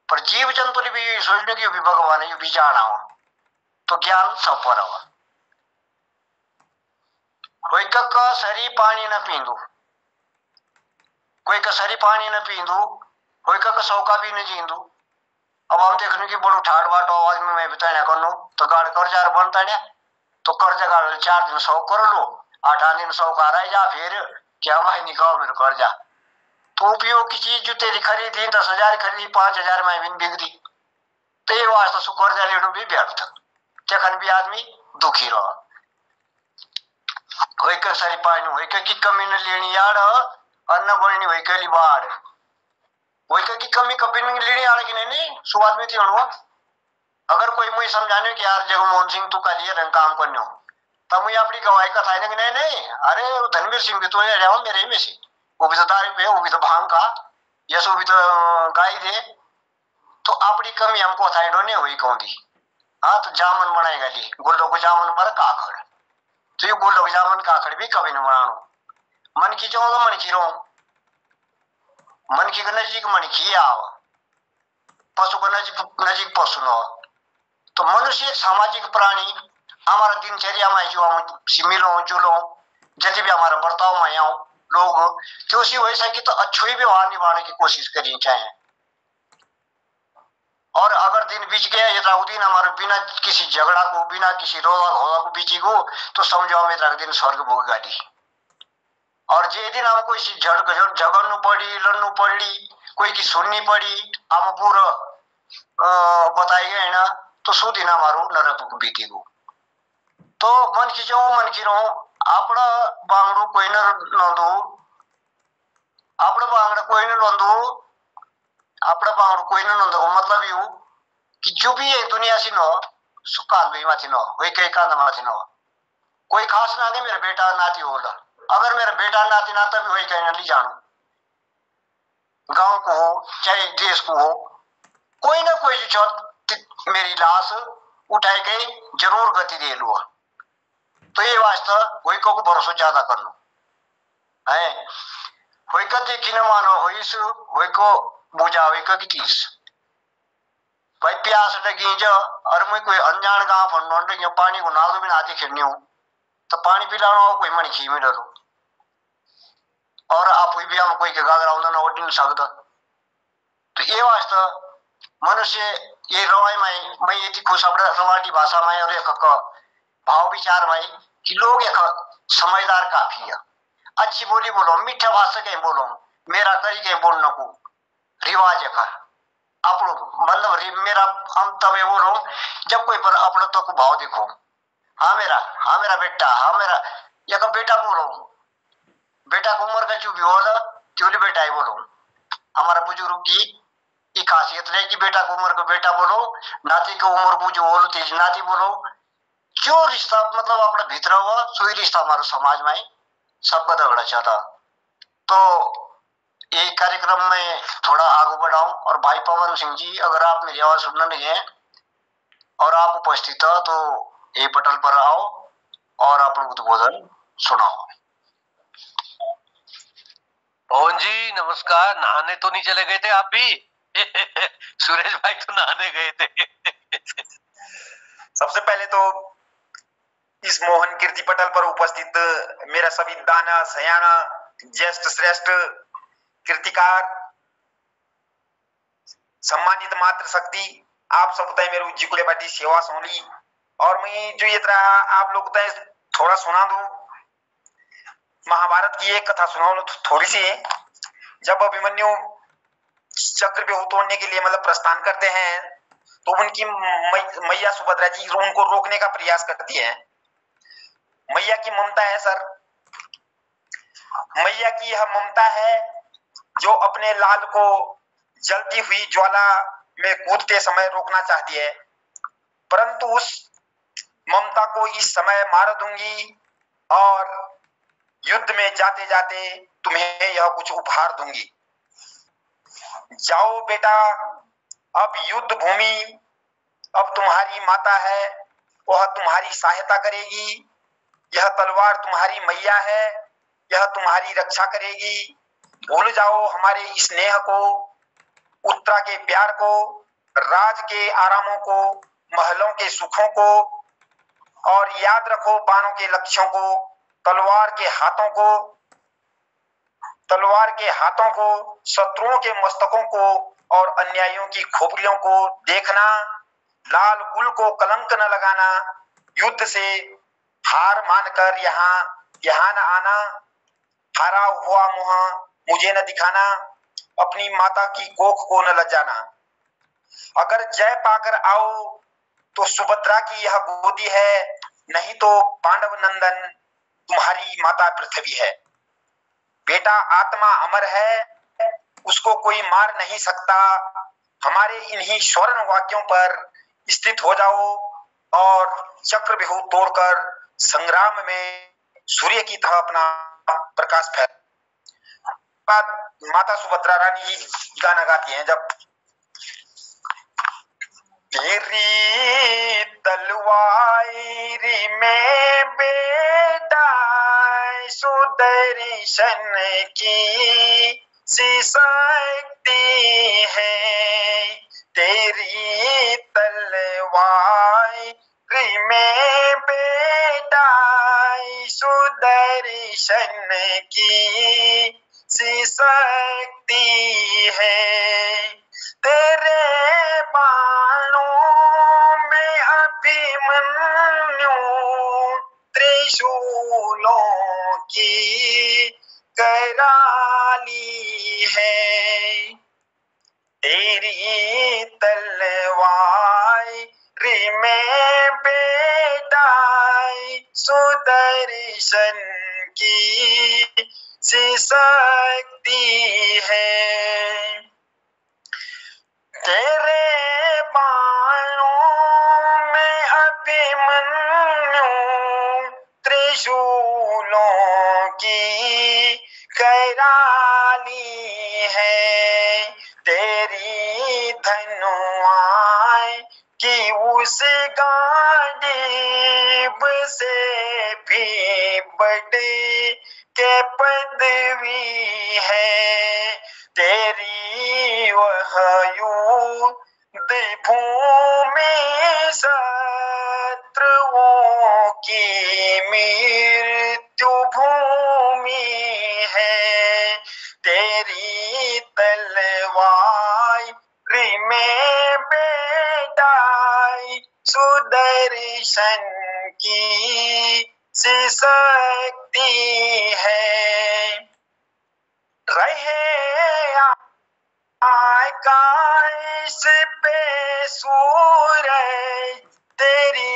पर जीव जंतु ने भी सोचने की भी भगवान है ये भी जाना हो तो ज्ञान सब पर हुआ कोई का सरी पानी न पींदू कोई का सरी पानी न पींदू कोई का सौका भी न जींदू अब हम देखने की बड़ो ठाड़ बाट आवाज में मैं बताया करूँ तो गाड़ कर्जार बनता है तो कर्जा गाड़ 4 दिन 100 कर लो 8 दिन 100 का रह जा फिर क्या मैं निकाल मेरे कर्जा तो उपयोग की चीज जो तेरी खरीदी 10,000 खरीदी 5,000 में भी बिक दी तो ये वास्ता सु कर्जा लेना भी व्यर्थ जखन भी आदमी दुखी रहा वही का सारी पानी वही का की कमी न लेनी यार अन्न बढ़नी वही का बाढ़ वही का की कमी कभी नहीं लेनी यार कि नहीं सुवाद में थी अगर कोई मुझे समझाने कि यार जब मोहन सिंह तू का लिए रंग काम करने हो तब मुझे अपनी गवाही का था कि नहीं अरे धनवीर सिंह भी तो रहा मेरे में से वो भी तो दारू पे वो भी तो भांग का यस वो भी तो गाय दे तो अपनी कमी हमको था नहीं हुई कौन दी हाँ तो जामन बनाएगा ली गोल्डो को जामन पर काखड़ तो ये गोल्डो को जामन काखड़ भी कभी न बनानो मन की जाओ मन की रो मन की नजीक मन की आओ पशु को नजीक पशु न तो मनुष्य एक सामाजिक प्राणी हमारा दिनचर्या में जो हम मिलो जुलो जब भी हमारा बर्ताव में आओ लोग तो उसी वजह से कि तो अच्छो ही व्यवहार निभाने की कोशिश करनी चाहिए और अगर दिन बीच गया ये दिन हमारे बिना किसी झगड़ा को बिना किसी रोला घोला को बीची को तो समझो हमें दिन स्वर्ग भोग गाड़ी और जे दिन हम कोई झगड़नु पड़ी लड़नु पड़ी कोई की सुननी पड़ी हम पूरा बताई गए ना तो सो दिन हमारो नरक बीती गो तो मन की जो मन की रो आपड़ा बांगड़ू कोई न नोंदू आपड़ा बांगड़ा कोई न नोंदू आपड़ा बांगड़ू कोई न नोंदू मतलब यू कि जो भी एक दुनिया से नो सुकान भी माथी नो वही कई कांद माथी नो कोई खास ना दे मेरा बेटा नाती होला अगर मेरा बेटा नाती नाता भी वही कहना नहीं जानू गांव को हो चाहे देश को हो कोई ना कोई जो मेरी लाश उठाई गई जरूर गति दे लुआ। तो ये वास्ता वही को भरोसा ज्यादा कर लो है। वही का देखी न मानो वही को बुझा वही का की चीज भाई प्यास लगी जो और मैं कोई अनजान गांव फंडों लगी पानी को नादो भी ना आती खिरनी हूं तो पानी पिलाना हो कोई मन खी में डरो और आप भी हम कोई के गागर आउंदा ना ओडी नहीं सकता। तो ये वास्ता मनुष्य ये रवाई में मैं ये खुश अपने रवाटी भाषा में और एक भाव विचार में कि लोग एक समझदार काफी है। अच्छी बोली बोलो मीठा भाषा कहीं बोलो मेरा करी कहीं बोलने को रिवाज है आप लोग मतलब मेरा हम तब ये बोलो जब कोई पर अपने तो को भाव देखो हाँ मेरा बेटा हाँ मेरा या का बेटा बोलो बेटा को उम्र का चुप हो चूली बेटा ही बोलो। हमारा बुजुर्ग की ये खासियत है कि बेटा को उम्र को बेटा बोलो नाती को उम्र को जो बोलो तेज नाती बोलो। जो रिश्ता मतलब अपना भीतर हुआ सोई रिश्ता हमारे समाज में सबका दगड़ा चाहता। तो ये कार्यक्रम में थोड़ा आगे बढ़ाऊं और भाई पवन सिंह जी अगर आप मेरी आवाज सुनने नहीं है और आप उपस्थित हो तो ये पटल पर आओ और आप लोग उद्बोधन सुनाओ।
पवन जी नमस्कार। नहाने तो नहीं चले गए थे आप भी? सुरेश भाई तो नहाने गए थे।
सबसे पहले तो इस मोहन कीर्ति पटल पर उपस्थित मेरा सभी दाना सयाना ज्येष्ठ श्रेष्ठ कीर्तिकार सम्मानित मात्र शक्ति आप सब तय मेरे जिकुले बाटी सेवा सोली और मैं जो ये तरह आप लोग तय थोड़ा सुना दूं महाभारत की एक कथा सुनाऊं थोड़ी सी। जब अभिमन्यु चक्र व्यूह तोड़ने के लिए मतलब प्रस्थान करते हैं तो उनकी मैया सुभद्रा जी उनको रोकने का प्रयास करती है। मैया की ममता है सर, मैया की यह ममता है जो अपने लाल को जलती हुई ज्वाला में कूदते समय रोकना चाहती है, परंतु उस ममता को इस समय मार दूंगी और युद्ध में जाते जाते तुम्हें यह कुछ उपहार दूंगी। जाओ बेटा, अब युद्ध भूमि अब तुम्हारी माता है, वह तुम्हारी सहायता करेगी। यह तलवार तुम्हारी मैया है, यह तुम्हारी रक्षा करेगी। भूल जाओ हमारे स्नेह को, उत्तरा के प्यार को, राज के आरामों को, महलों के सुखों को, और याद रखो बाणों के लक्ष्यों को, तलवार के हाथों को, शत्रुओं के मस्तकों को और अन्यायियों की खोपड़ियों को देखना। लाल कुल को कलंक न लगाना। युद्ध से हार मानकर यहाँ न आना। हारा हुआ मुंह मुझे न दिखाना। अपनी माता की कोख को न लजाना। अगर जय पाकर आओ तो सुभद्रा की यह गोदी है, नहीं तो पांडव नंदन तुम्हारी माता पृथ्वी है। बेटा आत्मा अमर है, उसको कोई मार नहीं सकता। हमारे इन्हीं स्वर्ण वाक्यों पर स्थित हो जाओ और चक्र व्यूह तोड़कर संग्राम में सूर्य की तरह अपना प्रकाश फैला। माता सुभद्रा रानी जी गाना गाती हैं जब तेरी तलवारी में बेटा सुदर्शन की सी शक्ति है। तेरी तलवारी में बेटा सुदर्शन की सी शक्ति है। तेरे बाणों में अभिमन्यु त्रिशूलों की कराली है। तेरी तलवारी में बेटा सुदर्शन की सी शक्ति है। तेरे बाणों में अभिमन्यु त्रिशूलों की कराली है। तेरी धनुष गरीब से भी बढ़ के पदवी है तेरी, वह युद्ध भूमि शत्रुओं की मृत्यु भूमि है तेरी तलवार में बेटाई सुदर्शन की सी शक्ति है रहे आकाश पे सूरज तेरी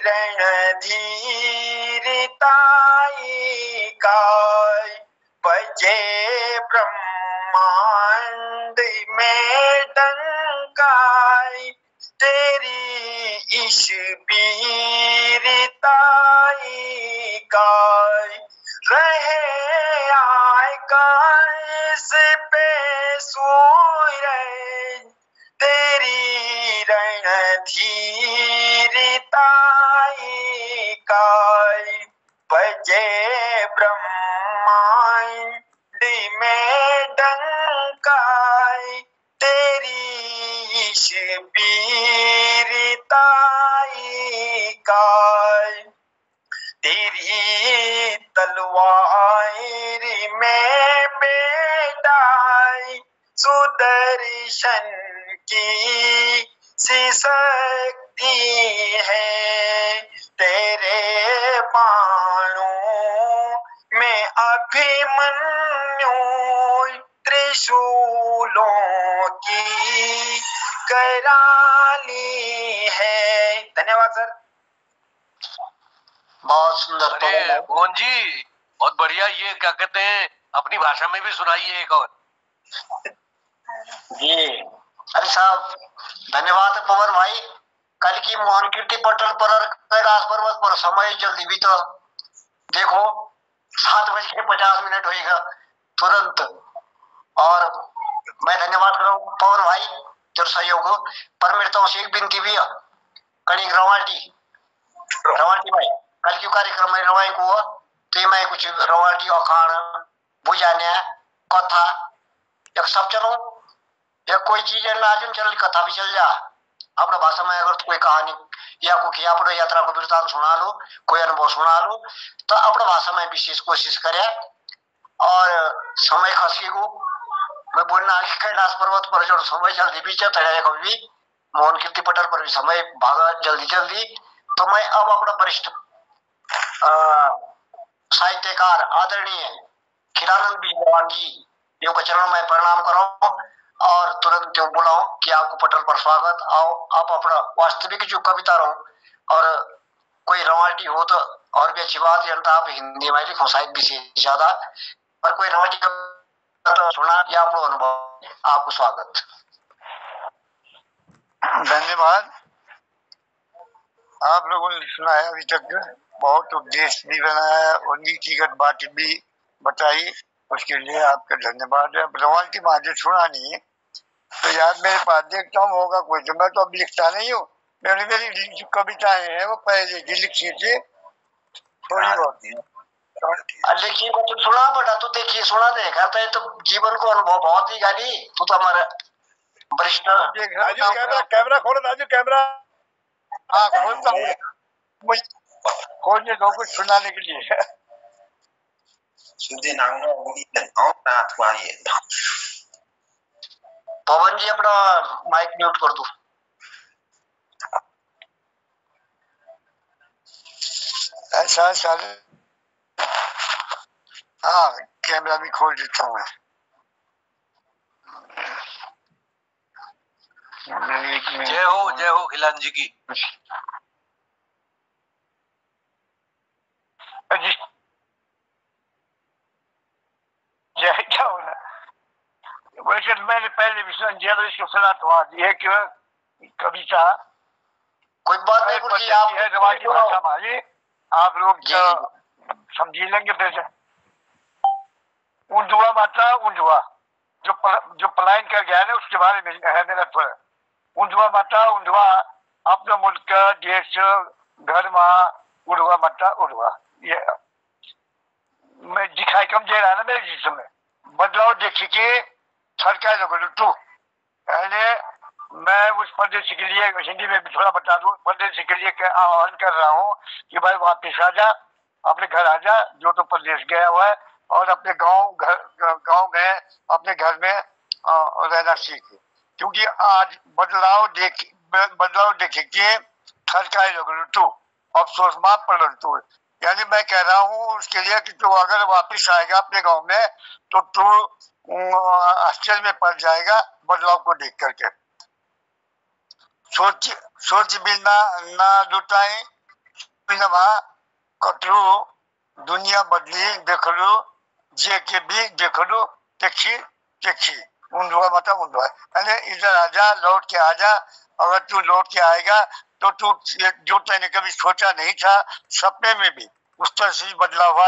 रणधीरताई का बजे ब्रह्मांड में डंकाई तेरी इस वीरताई का रहे आकाश पे सूरज तेरी रणधीरताई का बजे ब्रह्मांड में डंकाई तेरी इस वीरताई का तेरी तलवार में बेटाई सुदर्शन की सी शक्ति है तेरे बाणों में अभिमन्यु त्रिशूलों की कराली है। धन्यवाद सर।
बहुत सुंदर।
अरे मोहन जी बहुत बढ़िया, ये क्या कहते हैं अपनी भाषा में भी सुनाइए एक और।
जी अरे साहब धन्यवाद पवन भाई। कल की मोहन कीर्ति पटल पर और कैलाश पर्वत पर समय जल्दी भी तो देखो 7:50 होगा तुरंत। और मैं धन्यवाद करूँ पवन भाई तेरे सहयोग पर मेरे तो एक विनती भी है कणिक रवाल्टी भाई कल क्यों कार्यक्रम में रवाई को तो मैं कुछ रवाल्टी अखाड़ बुझाने कथा एक सब चलो या कोई चीज नाजुन चल कथा भी चल जा अपना भाषा में अगर कोई कहानी या कोई अपने यात्रा को वृतांत सुना लो कोई अनुभव सुना लो तो अपना भाषा में विशेष कोशिश करे और समय खसी को मैं बोलना आगे कैलाश पर्वत पर जो समय जल्दी भी चढ़ाया कभी मोहन कीर्ति पटल पर भी समय भागा जल्दी तो मैं अब अपना वरिष्ठ साहित्यकार आदरणीय खीरानंद विजयवान जी योग चरण में प्रणाम करो और तुरंत यो बुलाओ कि आपको पटल पर स्वागत आओ आप अपना वास्तविक जो कविता रहो और कोई रवाल्टी हो तो और भी अच्छी बात है आप हिंदी में लिखो शायद विशेष ज्यादा और कोई रवाल्टी तो सुना या आप अनुभव आपको स्वागत।
धन्यवाद। आप लोगों ने सुना है अभी तक बहुत उपदेश भी बनाया और नीतिगत बात भी बताई उसके लिए आपका धन्यवाद है। रवाल्टी मुझे सुना नहीं है तो यार मेरे पास देखता हूँ होगा कोई तो मैं तो अब लिखता नहीं हूँ मेरी जो कविताएं हैं वो पहले की लिखी थी थोड़ी बहुत
लिखी को तो सुना बड़ा तू देखिए सुना दे करते हैं तो जीवन को अनुभव बहुत ही गाली तू तो हमारा वरिष्ठ
कैमरा खोलो राजू कैमरा।
हाँ खोलता हूँ खोलने दो कुछ सुनाने के लिए।
पवन जी अपना माइक म्यूट कर दो।
ऐसा सर हाँ कैमरा भी खोल देता हूँ।
जय हो खिलान जी की।
जय क्या हो रहा वैसे मैंने पहले भी दिया तो इसको सुना तो आज ये कविता
कोई बात नहीं कुछ आप
है रवाजी भाषा हमारी आप लोग समझ लेंगे फिर से। उंडुआ माता उंडुआ जो पलायन कर गया है उसके बारे में है मेरा पर। उंडुआ माता उंडुआ अपना मुल्क देश घर वहाँ उड़वा मट्टा उड़वा, ये मैं दिखाई कम दे रहा है ना मेरे जिसमें। बदलाव देखिए सरकार लोगों टू पहले मैं उस परदेशी के लिए हिंदी में भी थोड़ा बता दूं, परदेशी के लिए आह्वान कर रहा हूँ कि भाई वापिस आ जा, अपने घर आ जा, जो तो प्रदेश गया हुआ है, और अपने गांव गए अपने घर में रहना सीखे, क्योंकि आज बदलाव देखिए सरकारी लोगों टू अफसोस माफ पड़ तू, यानी मैं कह रहा हूँ उसके लिए कि तू अगर वापिस आएगा अपने गांव में तो तू आश्चर्य में पड़ जाएगा बदलाव को देख करके। सोच भी ना लुटाए बिना कटरू दुनिया बदली देखलू जे के भी देखलू देखी उंडवा मता उंडवा, यानी इधर आजा, लौट के आजा। अगर तू लौट के आएगा तो तू जो तूने कभी सोचा नहीं था सपने में भी उस तरह से बदलाव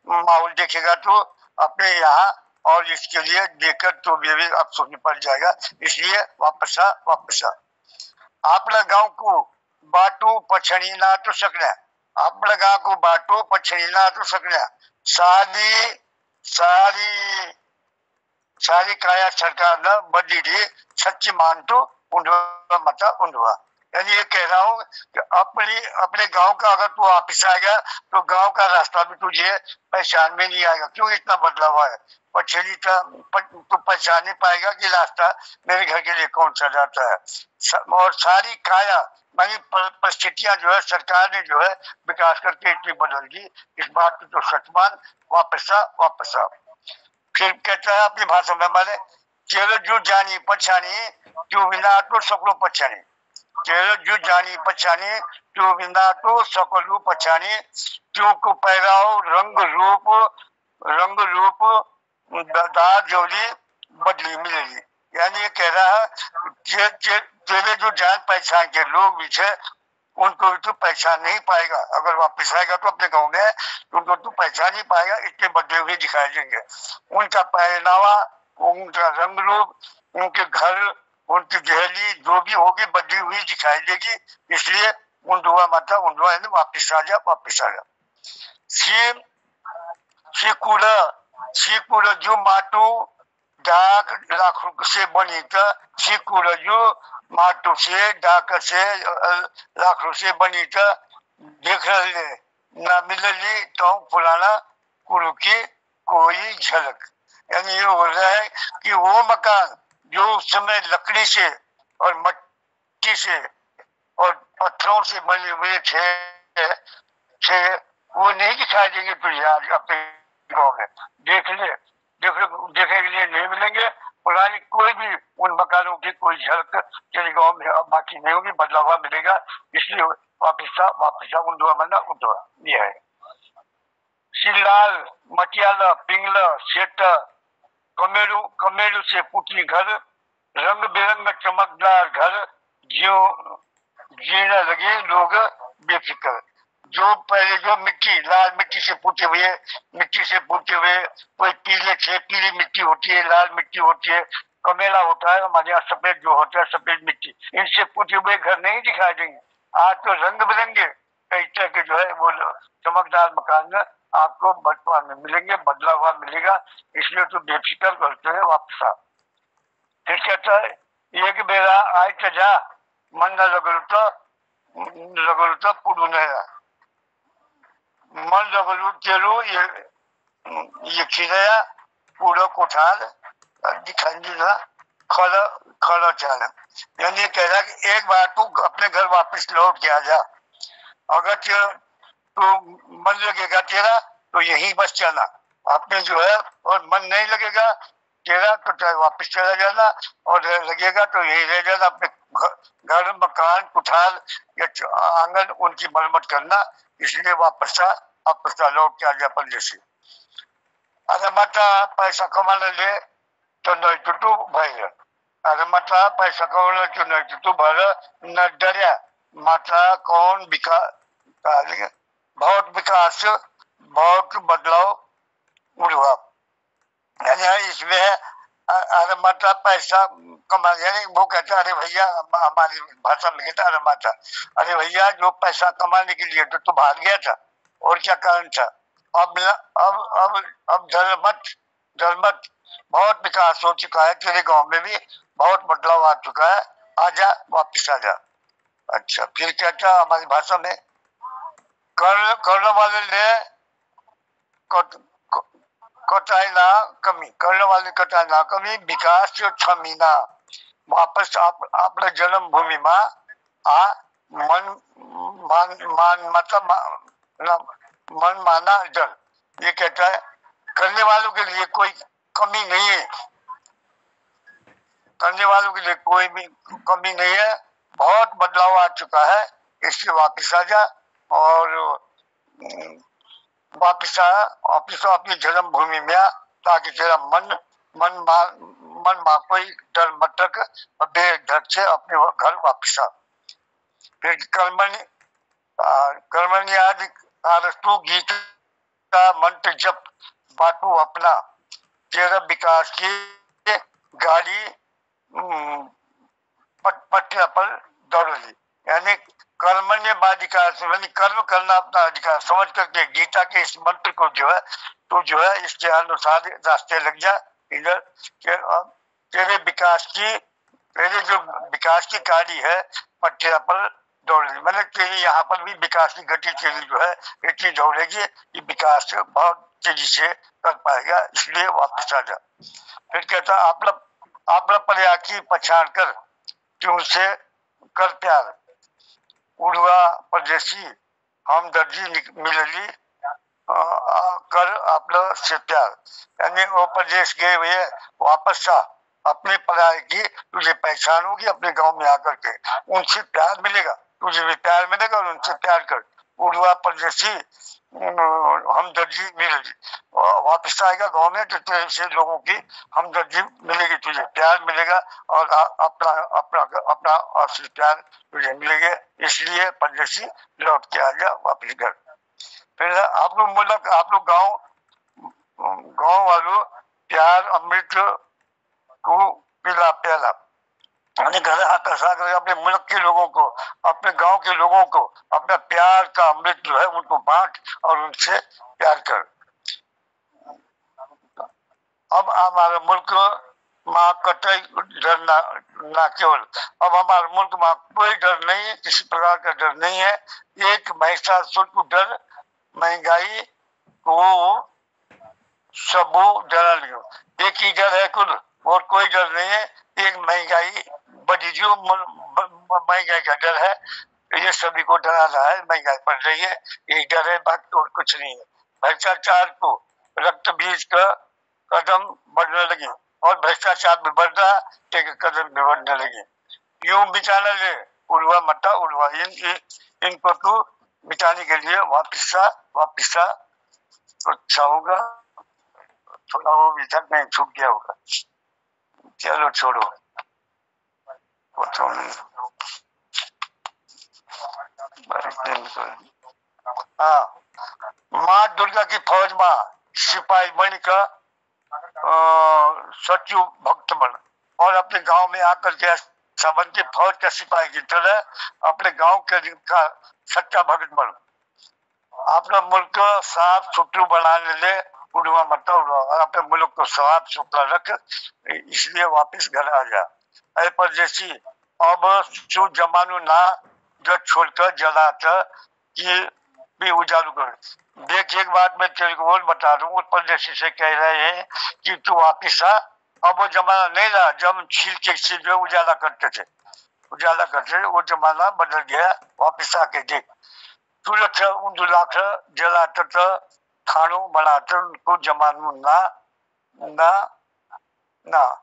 माहौल देखेगा तो अपने यहाँ, और इसके लिए देखकर तो भी अफसोस में पड़ जाएगा। इसलिए वापस आ आपला गांव को बाटू पछड़ी ना तो सकना, आपला गांव को बाटू पछड़ी ना तो सकना। सारी काया सरकार ने बदली थी, सच्ची मान तो उंडवा मता उंडवा। यानी ये कह रहा हूँ कि अपने गांव का अगर तू वापिस आएगा तो गांव का रास्ता भी तुझे पहचान में नहीं आएगा, क्यों इतना बदलाव है। पछड़ी तू पहचान नहीं पाएगा कि रास्ता मेरे घर के लिए कौन सा जाता है। और सारी काया मानी परिस्थितियां जो है सरकार ने जो है विकास करके इतनी बदल दी, इस बात की तो सच मान, वापस आ। फिर कहता है अपनी भाषा में माने चलो जो जानी पछानी तू बिना तो सकलो पछानी, चलो जो जानी पछानी तू बिना तो सकलू पछानी, तू को पैराओ रंग रूप दार जोली बदली मिलेगी। यानी ये कह रहा है तेरे जो जान पहचान के लोग भी थे उनको भी तू पहचान नहीं पाएगा, अगर वापस आएगा तो अपने गांव में उनको तू पहचान नहीं पाएगा, इतने बदले हुए दिखाई देंगे। उनका पहनावा, उनका रंग रूप, उनके घर, उनकी दहली जो भी होगी बदली हुई दिखाई देगी। इसलिए उंडवा माता उंडवा वापिस आ जा। सीकुड़ा जो माटू डाक लाख से बनी था, सीकुड़ा जो माटू से डाक से लाख से बनी था, देख रहे ना मिलली तो पुराना कुरु की कोई झलक। यानी ये हो रहा है कि वो मकान जो उस समय लकड़ी से और मट्टी से और पत्थरों से बने हुए थे वो नहीं दिखाई देंगे तुझे आज अपने गाँव में। देखने के लिए नहीं मिलेंगे, पुरानी कोई भी उन मकानों की कोई झलक तेरे गाँव में अब बाकी नहीं होगी, बदलाव मिलेगा। इसलिए वापिस उंडवा मना उंडवा ये है। सिलाल मटियाला पिंगला सेट कमेलू से पुतली घर, रंग बिरंग चमकदार घर, जीने लगे लोग बेफिक्र। जो पहले जो लाल मिट्टी से पूछे हुए कोई पीली मिट्टी होती है, लाल मिट्टी होती है, कमेला होता है, हमारे यहाँ सफेद जो होता है सफेद मिट्टी, इनसे पूछे हुए घर नहीं दिखाई देंगे। आज तो रंग बिरंगे कई तरह के जो है वो चमकदार मकान आपको वर्तमान में मिलेंगे, बदलाव मिलेगा। इसलिए तो बेफिक्र करते हैं वापस आ। फिर कहता है एक बेरा आय तो जा मन न लगल तो पुडू नया, मन लगलू तेरू ये खिलया पूरा कोठार दिखाई ना खड़ा चाल। यानी कह रहा कि एक बार तू अपने घर वापस लौट के आ जा, अगर तो मन लगेगा तेरा तो यहीं बस जाना आपने जो है, और मन नहीं लगेगा तेरा तो चाहे वापस चला जाना, और लगेगा तो यही रह जाना। अपने घर मकान कुठार या आंगन उनकी मरम्मत करना। इसलिए वापस लौट के आ जा परदेसी। अरे माता पैसा कमाने ले तो नहीं टूटू भाई, अरे माता पैसा कमाने तो नहीं टूटू भर न डरिया माता कौन बहुत विकास बहुत बदलाव उड़वा। इसमें अरे माता पैसा कमा, यानी वो कहता है अरे भैया, हमारी भाषा में कहता अरे माता, अरे भैया जो पैसा कमाने के लिए तो तू भाग गया था, और क्या कारण था? अब अब डर मत, बहुत विकास हो चुका है, तेरे गांव में भी बहुत बदलाव आ चुका है, आजा वापिस आजा। अच्छा, फिर कहता हमारी भाषा में, कर्ण वाले ने कटाई ना कमी, कर्ण वाले कटाई ना कमी, विकास जो 6 महीना वापस आपने जन्मभूमि में आ मन माना जल। ये कहता है करने वालों के लिए कोई कमी नहीं है, करने वालों के लिए कोई भी कमी नहीं है, बहुत बदलाव आ चुका है, इसलिए वापिस आ जा और वापिस अपनी जन्मभूमि में आ, ताकि तेरा मन मां कोई डर मत रख, बेडर से अपने घर वापिस आ। फिर कर्मण्य आदि आरस्तु गीता मंत्र जप बाटू अपना, तेरा विकास की गाड़ी पटरा पर दौड़ ली। यानी कर्मण्यवाधिकार से यानी कर्म करना अपना अधिकार समझ करके गीता के इस मंत्र को जो है इसके अनुसार रास्ते लग जा। इधर तेरे जो विकास की गाड़ी है पटरा पर दौड़ ली, मैंने तेरी यहाँ पर भी विकास की गति तेरी जो है इतनी दौड़ेगी कि विकास बहुत तेजी से कर पाएगा, इसलिए वापस आ जा। फिर कहता आपला प्रयाग की पछाड़ कर तुमसे कर प्यार, उड़वा परदेसी हम दर्जी मिलली कर आपला से प्यार। यानी वो प्रदेश गए हुए वापस आ, अपने पराये की तुझे पहचान होगी, अपने गांव में आकर के उनसे प्यार मिलेगा, तुझे भी प्यार मिलेगा और उनसे प्यार कर। उड़वा परदेसी हमदर्दी मिलेगी, वापस आएगा गांव में तो तेरे से लोगों की हमदर्दी मिलेगी, तुझे प्यार मिलेगा और अपना असली प्यार तुझे मिलेगा, इसलिए परदेसी लौट के आ जा वापस घर। फिर आप लोग गांव वालों प्यार अमृत को पिला प्याला, यानी घर आकर अपने मुल्क के लोगों को, अपने गांव के लोगों को अपना प्यार का अमृत जो है उनको बांट और उनसे प्यार कर। अब हमारा मुल्क माँ कतई डर ना केवल, अब हमारे मुल्क में कोई डर नहीं है, किसी प्रकार का डर नहीं है। एक महिषासुर को डर, महंगाई को सबू डरा लियो, एक ही डर है कुल और कोई डर नहीं है। एक महंगाई बढ़ी, जो महंगाई का डर है, ये सभी को डरा रहा है, महंगाई बढ़ रही है, एक डर है, बाकी और कुछ नहीं है। भ्रष्टाचार को रक्त बीज का कदम बढ़ने लगे और भ्रष्टाचार भी बढ़ रहा, एक कदम भी बढ़ने लगे। यूं बिचाना ले उड़वा मट्टा उड़वा, इनको तो बिचाने के लिए वापिस आ तो अच्छा होगा। थोड़ा वो भी तक नहीं छूट गया होगा, चलो छोड़ो वो तो नहीं। हाँ, माँ दुर्गा की फौज में सिपाही बन का सच्चू भक्त बन और अपने गांव में आकर के सबन की फौज का सिपाही की तरह अपने गांव का सच्चा भक्त बन, अपना मुल्क साफ सुथरा बनाने ले उड़वा मत उड़वा और अपने मुल्क को साफ सुथरा रख, इसलिए वापस घर आ जा। अरे परदेसी अब सु जमानु ना जो छोड़कर जलाता कि भी उजालू कर। देख एक बात मैं तेरे को और बता दूं, उस परदेसी से कह रहे हैं कि तू वापिस आ, अब वो जमाना नहीं रहा जब हम छील के जो उजाला करते थे, वो जमाना बदल गया, वापिस आके देख। तू लाख जलाता खानों बनाते उनको जमानू ना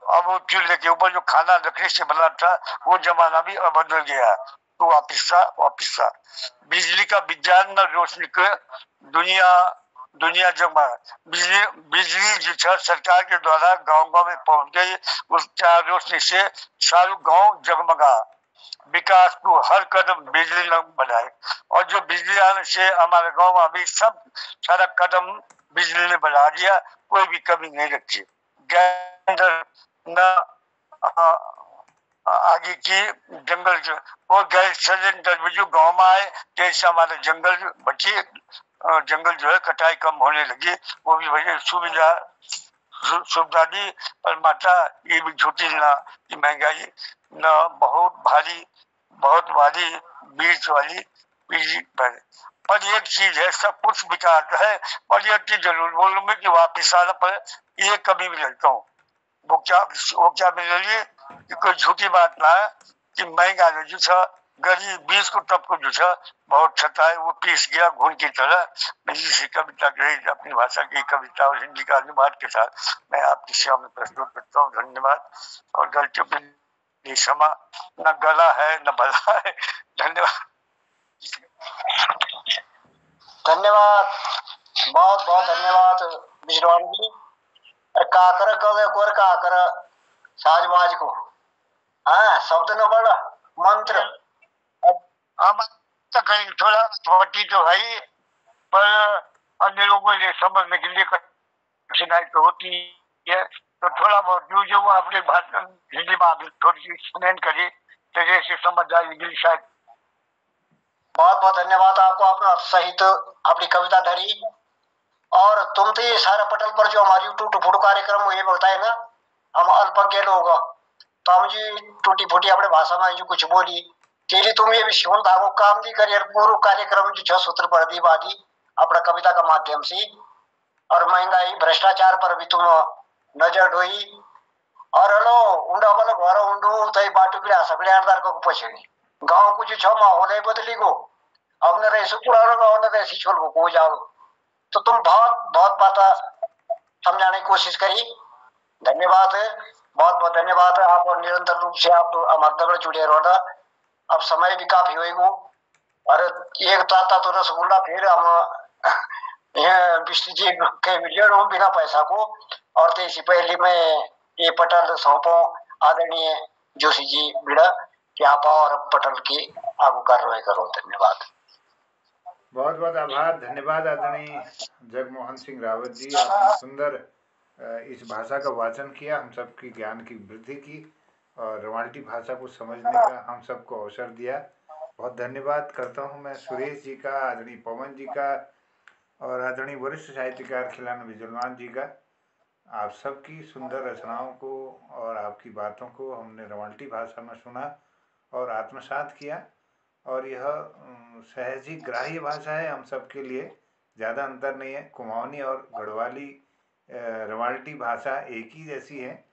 अब वो चूल्हे के ऊपर जो खाना लकड़ी से बना था वो जमाना भी अब बदल गया, तो वापिस आ। बिजली का विज्ञान न रोशनी के दुनिया जमा, बिजली जो सरकार के द्वारा गांव में पहुंच गई, उस रोशनी से सारा गांव जगमगा। विकास को हर कदम बिजली न बढ़ाए और जो बिजली आने से हमारे गांव में अभी सब सारा कदम बिजली ने बढ़ा दिया, कोई भी कमी नहीं रखी। न आगे की जंगल जो और गैस सिलेंडर जो गांव में आए जैसे हमारे जंगल बचे जंगल जो है कटाई कम होने लगी, वो भी वजह सुविधा दी। पर माता ये भी झूठी ना कि महंगाई न बहुत भारी बीच वाली पीढ़ी पर एक चीज है, सब कुछ विकास है और ये चीज जरूर बोलूंगा कि वापिस आने पर ये कभी भी लगता हूँ वो क्या मिल रही है कि कोई झूठी बात ना है कि महंगा जो था गरीब बीस को तब को जो था बहुत छता है, वो पीस गया घून की तरह। मेरी सी कविता रही अपनी भाषा की कविता और हिंदी का अनुवाद के साथ मैं आपकी सेवा में प्रस्तुत करता हूँ। धन्यवाद। और गलतियों की क्षमा, न गला है न भला है। धन्यवाद।
धन्यवाद, बहुत बहुत धन्यवाद बिजरवान जी। काकर कोर काकर साजबाज को हाँ शब्द न बड़ा मंत्र
अब तो कहीं थोड़ा छोटी तो है पर अन्य लोगों ने समझने के लिए कठिनाई तो होती है, तो थोड़ा बहुत जो वो अपने भाषा हिंदी में थोड़ी सी एक्सप्लेन करिए तो जैसे समझ जाएगी शायद।
बहुत बहुत धन्यवाद आपको, अपना सहित अपनी कविता धरी। और तुम तो ये सारा पटल पर जो हमारी टूट फूट कार्यक्रम हुए बताए ना, हम अल्पज्ञ लोग तो हम जी टूटी फूटी अपने भाषा में जो कुछ बोली तेरी तुम ये विश्व धागो काम दी करियर पूर्व कार्यक्रम जो 6 सूत्र पर दी बादी अपना कविता का माध्यम से। और महंगाई भ्रष्टाचार पर भी तुम नजर ढोई और हलो उंडा वाला घर उंडू तई बाटू के सगळे अर्धार को पछड़ी गांव को जो 6 माहौल है बदली गो अब न रहे पुरानो गांव न रहे छोड़ को जाओ। तो तुम बहुत बहुत बात समझाने की कोशिश करी। धन्यवाद है, बहुत बहुत धन्यवाद है आप और निरंतर रूप से आप हमारे जुड़े रहो। अब समय भी काफी होएगो और एक ताता तो रसगुल्ला फिर हम विष्णु जी के मिलियन बिना पैसा को और तेजी पहले मैं ये पटल सौंपो आदरणीय जोशी जी बिड़ा कि आप और पटल की आगू कार्रवाई करो। धन्यवाद,
बहुत बहुत आभार। धन्यवाद आदरणीय जगमोहन सिंह रावत जी, आपने सुंदर इस भाषा का वाचन किया, हम सबकी ज्ञान की वृद्धि की और रवाल्टी भाषा को समझने का हम सबको अवसर दिया। बहुत धन्यवाद करता हूँ मैं सुरेश जी का, आदरणीय पवन जी का और आदरणीय वरिष्ठ साहित्यकार खिलान बिजलवान जी का। आप सबकी सुंदर रचनाओं को और आपकी बातों को हमने रवाल्टी भाषा में सुना और आत्मसात किया और यह सहज ही ग्राह्य भाषा है हम सबके लिए, ज़्यादा अंतर नहीं है। कुमाऊनी और गढ़वाली रवाल्टी भाषा एक ही जैसी है,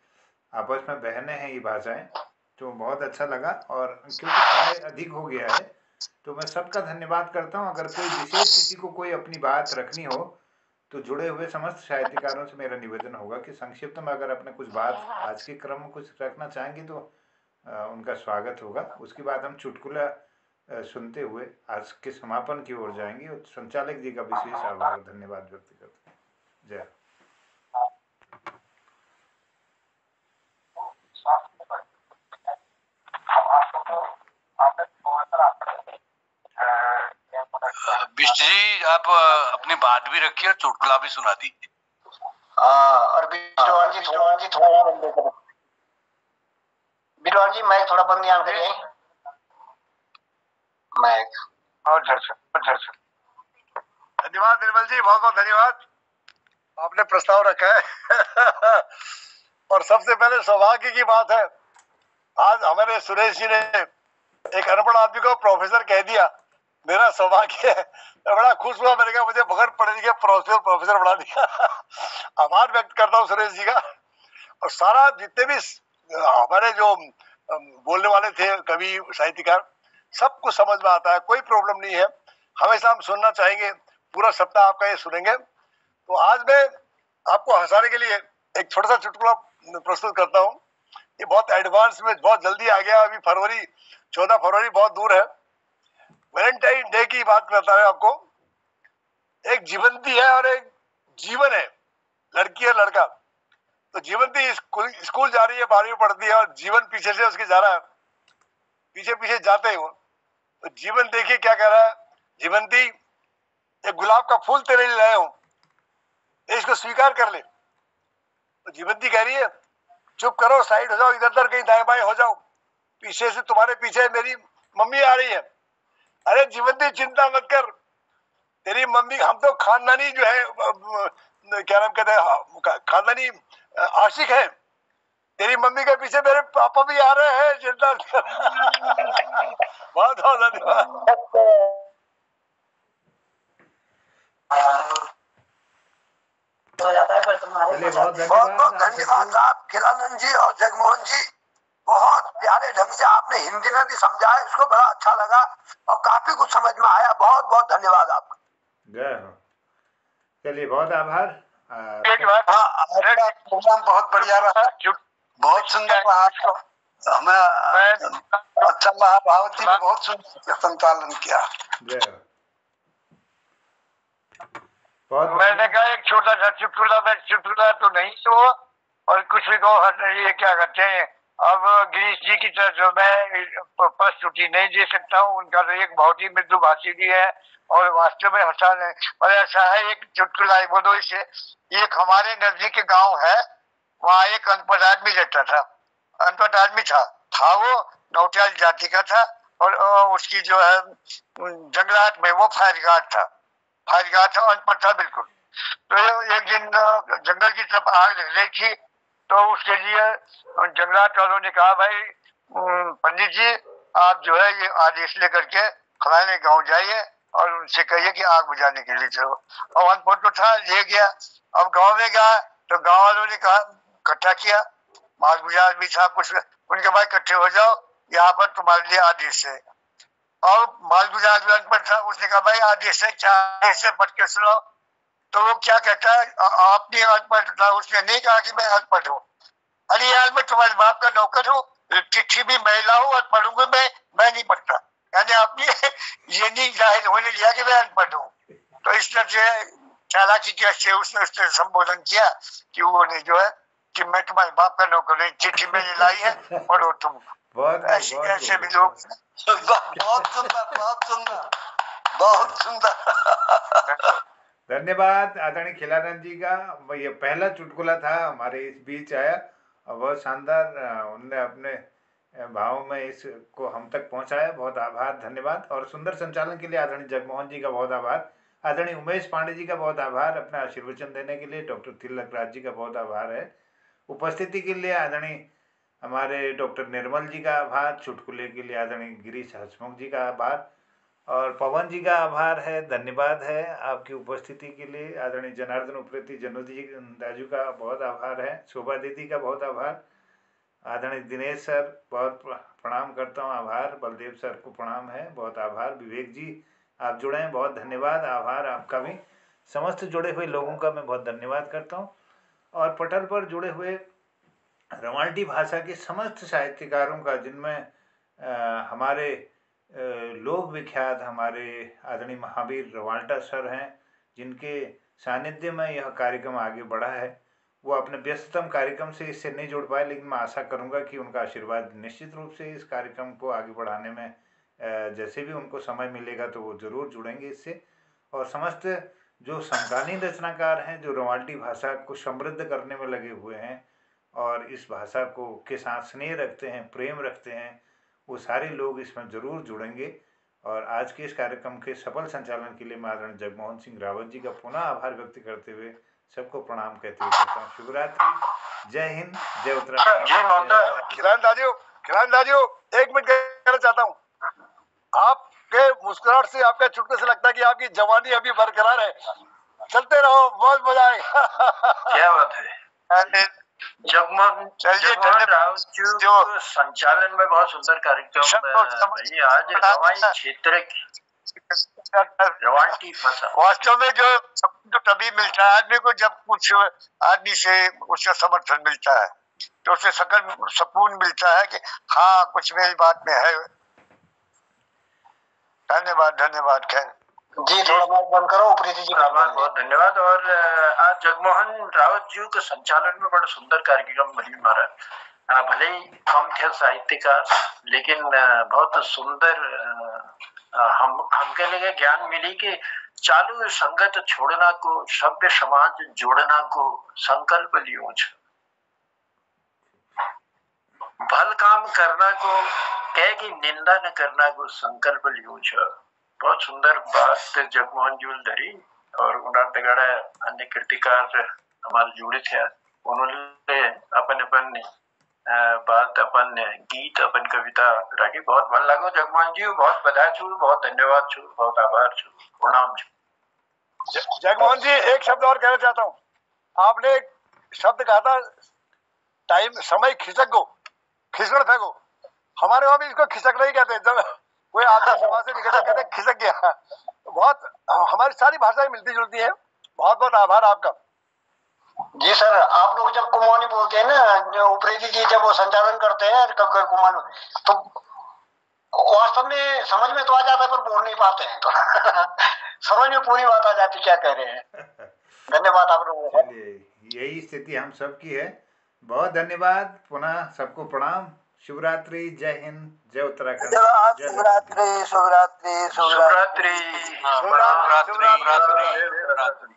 आपस में बहने हैं ये भाषाएं, तो बहुत अच्छा लगा। और क्योंकि समय अधिक हो गया है तो मैं सबका धन्यवाद करता हूँ। अगर कोई विशेष किसी को कोई अपनी बात रखनी हो तो जुड़े हुए समस्त साहित्यकारों से मेरा निवेदन होगा कि संक्षिप्त में अगर अपने कुछ बात आज के क्रम में कुछ रखना चाहेंगे तो उनका स्वागत होगा। उसके बाद हम चुटकुला सुनते हुए आज के समापन की ओर जाएंगे और संचालक जी का विशेष आभार धन्यवाद व्यक्त करते हैं। जय।
बिष्ट जी आप अपनी बात भी रखिए और चुटकुला भी सुना दीजिए।
और बिजवान जी थोड़ा बंद करो। बिजवान जी मैं थोड़ा बंद ध्यान करिए मैं।
धन्यवाद निर्मल जी, बहुत बहुत धन्यवाद, आपने प्रस्ताव रखा है। और सबसे पहले सौभाग्य की बात है, आज हमारे सुरेश जी ने एक अनपढ़ आदमी को प्रोफेसर कह दिया, मेरा सौभाग्य है। मैं बड़ा खुश हुआ, मैंने कहा मुझे बगैर पढ़े लिखे प्रोफेसर बना दिया। आभार व्यक्त करता हूँ सुरेश जी का। और सारा जितने भी हमारे जो बोलने वाले थे कवि साहित्यकार, सब कुछ समझ में आता है, कोई प्रॉब्लम नहीं है। हमेशा हम सुनना चाहेंगे, पूरा सप्ताह आपका ये सुनेंगे। तो आज मैं आपको हंसाने के लिए एक छोटा सा चुटकुला प्रस्तुत करता हूँ। ये बहुत एडवांस में बहुत जल्दी आ गया, अभी 14 फरवरी बहुत दूर है। वैलेंटाइन डे की बात करता है आपको। एक जीवंती है और एक जीवन है, लड़की है लड़का। तो जीवंती स्कूल जा रही है, 12वीं पढ़ती है और जीवन पीछे से उसके जा रहा है। पीछे पीछे जाते ही वो तो जीवन देखिए क्या कह रहा है। जीवंती, एक गुलाब का फूल तेरे लिए लाया हूं, इसको स्वीकार कर ले। तो जीवंती कह रही है चुप करो, साइड हो जाओ, इधर उधर कहीं दाएं बाएं हो जाओ, पीछे से तुम्हारे पीछे मेरी मम्मी आ रही है। अरे जीवंती चिंता मत कर, तेरी मम्मी, हम तो खानदानी जो है क्या नाम कहते हैं, खानदानी आशिक है। तेरी मम्मी के पीछे मेरे पापा भी आ रहे हैं, चिंता मत कर। बहुत बहुत धन्यवाद।
चलिए, बहुत
बहुत बहुत
धन्यवाद आप
धन्यवाद
सबको।
आप खिलानंद जी और जगमोहन जी, बहुत प्यारे ढंग से आपने हिंदी में भी समझाया, इसको बड़ा अच्छा लगा और काफी कुछ समझ में आया। बहुत बहुत धन्यवाद आपका।
जय हो। चलिए, बहुत आभार।
एक बात,
हाँ, आपका प्रोग्राम बहुत बढ़िया रहा, बहुत सुंदर रहा। हमें अच्छा लगा, रावत जी ने बहुत सुंदर संचालन किया।
जय हो। बहुत
मैंने कहा एक छोटा सा चुटकुला, मैं चुटकुला तो नहीं तो, और कुछ भी कहो हट रही है, क्या कहते हैं। अब गिरीश जी की तरफ से मैं प्रस्तुति नहीं दे सकता हूँ, उनका तो एक बहुत ही मृदुभाषी भी है और वास्तव में हंसा नहीं। और ऐसा है, एक चुटकुला बोलो इसे। एक हमारे नजदीक गांव है, वहाँ एक अनपढ़ आदमी रहता था। अनपढ़ आदमी था वो नौटियाल जाति का था, और उसकी जो है जंगलात में वो फायर गार्ड था। अनपढ़ था बिल्कुल। तो एक दिन जंगल की तरफ आग लग रही थी, तो उसके लिए जंगलात वालों ने कहा, भाई पंडित जी आप जो है ये आदेश लेकर के फलाने गांव जाइए और उनसे कहिए कि आग बुझाने के लिए चलो। और अनपढ़ तो था, ले गया। अब गांव में गया तो गांव वालों ने कहा, इकट्ठा किया, माल गुजार भी था कुछ, उनके भाई इकट्ठे हो जाओ, यहाँ पर तुम्हारे लिए आदेश है। और माल गुजार अनपढ़ था, उसने कहा भाई आदेश है क्या? आदेश है, पढ़ के सुनाओ। तो वो क्या कहता है, आपने अनपढ़ था, उसने नहीं कहा कि मैं अनपढ़ हूँ। अरे यार मैं तुम्हारे बाप का नौकर हूँ, चिट्ठी भी महिला हूँ और पढ़ूंगा मैं नहीं पढ़ता। यानी आपने ये नहीं जाहिर होने लिया कि मैं अनपढ़ हूँ। तो इस तरह से चालाकी से उसने उससे संबोधन किया कि वो ने जो है कि मैं तुम्हारे बाप का नौकर नहीं, चिट्ठी मैंने लाई है, पढ़ो तुम। ऐसे भी लोग। बहुत सुंदर, बहुत सुंदर, बहुत सुंदर।
धन्यवाद आदरणीय खिलानंद जी का। ये पहला चुटकुला था हमारे इस बीच आया और बहुत शानदार उनने अपने भाव में इसको हम तक पहुंचाया। बहुत आभार, धन्यवाद। और सुंदर संचालन के लिए आदरणीय जगमोहन जी का बहुत आभार। आदरणीय उमेश पांडे जी का बहुत आभार अपना आशीर्वचन देने के लिए। डॉक्टर तिलक राज जी का बहुत आभार है उपस्थिति के लिए। आदरणीय हमारे डॉक्टर निर्मल जी का आभार। चुटकुले के लिए आदरणीय गिरीश हसमुख जी का आभार और पवन जी का आभार है, धन्यवाद है आपकी उपस्थिति के लिए। आदरणीय जनार्दन उप्रेती जनोदी जी दाजू का बहुत आभार है। शोभा दीदी का बहुत आभार। आदरणीय दिनेश सर बहुत प्रणाम करता हूँ, आभार। बलदेव सर को प्रणाम है, बहुत आभार। विवेक जी आप जुड़े हैं, बहुत धन्यवाद, आभार आपका भी। समस्त जुड़े हुए लोगों का मैं बहुत धन्यवाद करता हूँ। और पटल पर जुड़े हुए रवाल्टी भाषा के समस्त साहित्यकारों का, जिनमें हमारे लोक विख्यात हमारे आदरणीय महावीर रवाल्टा सर हैं, जिनके सानिध्य में यह कार्यक्रम आगे बढ़ा है। वो अपने व्यस्ततम कार्यक्रम से इससे नहीं जुड़ पाए, लेकिन मैं आशा करूंगा कि उनका आशीर्वाद निश्चित रूप से इस कार्यक्रम को आगे बढ़ाने में जैसे भी उनको समय मिलेगा तो वो ज़रूर जुड़ेंगे इससे। और समस्त जो समकालीन रचनाकार हैं, जो रवाल्टी भाषा को समृद्ध करने में लगे हुए हैं और इस भाषा को के साथ स्नेह रखते हैं, प्रेम रखते हैं, वो सारे लोग इसमें ज़रूर जुड़ेंगे। और आज के इस कार्यक्रम के सफल संचालन के लिए मैं आदरणीय जगमोहन सिंह रावत जी का पुनः आभार व्यक्त करते हुए सबको प्रणाम कहते हुए कहता हूँ शुभरात्रि, जय हिंद, जय उत्तराखंड।
खिलान दाजू एक मिनट कहना चाहता हूँ। आपके मुस्कुराहट से, आपके चुटकुले से लगता है कि आपकी जवानी अभी बरकरार है। चलते रहो, बहुत मजा आएगा।
क्या बात है। जगमोहन रावत जो संचालन में बहुत सुंदर कार्यक्रम आज रवाई क्षेत्र रवाल्टी भाषा
वास्तव में जो तभी मिलता है आदमी को जब कुछ आदमी से उसका समर्थन मिलता है, तो उसे सुकून मिलता है कि हाँ कुछ मेरी बात में है। धन्यवाद, धन्यवाद। खैर
जी थोड़ा माइक बंद करो, उपरी जी
बहुत धन्यवाद। और आज जगमोहन रावत जी के संचालन में बड़ा सुंदर कार्यक्रम बनी हमारा। भले ही कम थे साहित्यकार, लेकिन बहुत सुंदर हमके लिए ज्ञान मिली कि चालू संगत छोड़ना को, सभ्य समाज जोड़ना को संकल्प लियो।
भल काम करना को कह कि निंदा न करना को संकल्प लियो छ। बहुत सुंदर बात जगमोहन जी धरी और उन्हें तगड़ा अन्य कृतिकार हमारे जुड़े थे, उन्होंने अपन अपन बात, अपन गीत, अपन कविता राखी। बहुत भल लगो जगमोहन जी, बहुत बधाई छु, बहुत धन्यवाद छु, बहुत आभार छु, प्रणाम छु।
जगमोहन जी एक शब्द और कहना चाहता हूँ। आपने एक शब्द कहा था टाइम, समय खिसक गो, खिसकड़ फेंको। हमारे वहां भी इसको खिसक नहीं कहते, जब कोई आदमी सभा से निकला कहते खिसक गया। बहुत हमारी सारी भाषाएं मिलती जुलती हैं। बहुत बहुत आभार आपका।
जी सर, आप लोग जब कुमाऊनी बोलते हैं ना, उप्रेती जी जब वो संचालन करते हैं कब कब कुमाऊनी, तो वास्तव में समझ में तो आ जाता है पर बोल नहीं पाते हैं, तो समझ में पूरी बात आ जाती क्या कह रहे हैं। धन्यवाद आप लोगों को।
यही स्थिति हम सबकी है। बहुत धन्यवाद, पुनः सबको प्रणाम, शिवरात्रि, जय हिंद, जय उत्तराखंड,
शिवरात्रि शिवरात्रि शिवरात्रि
शिवरात्रि।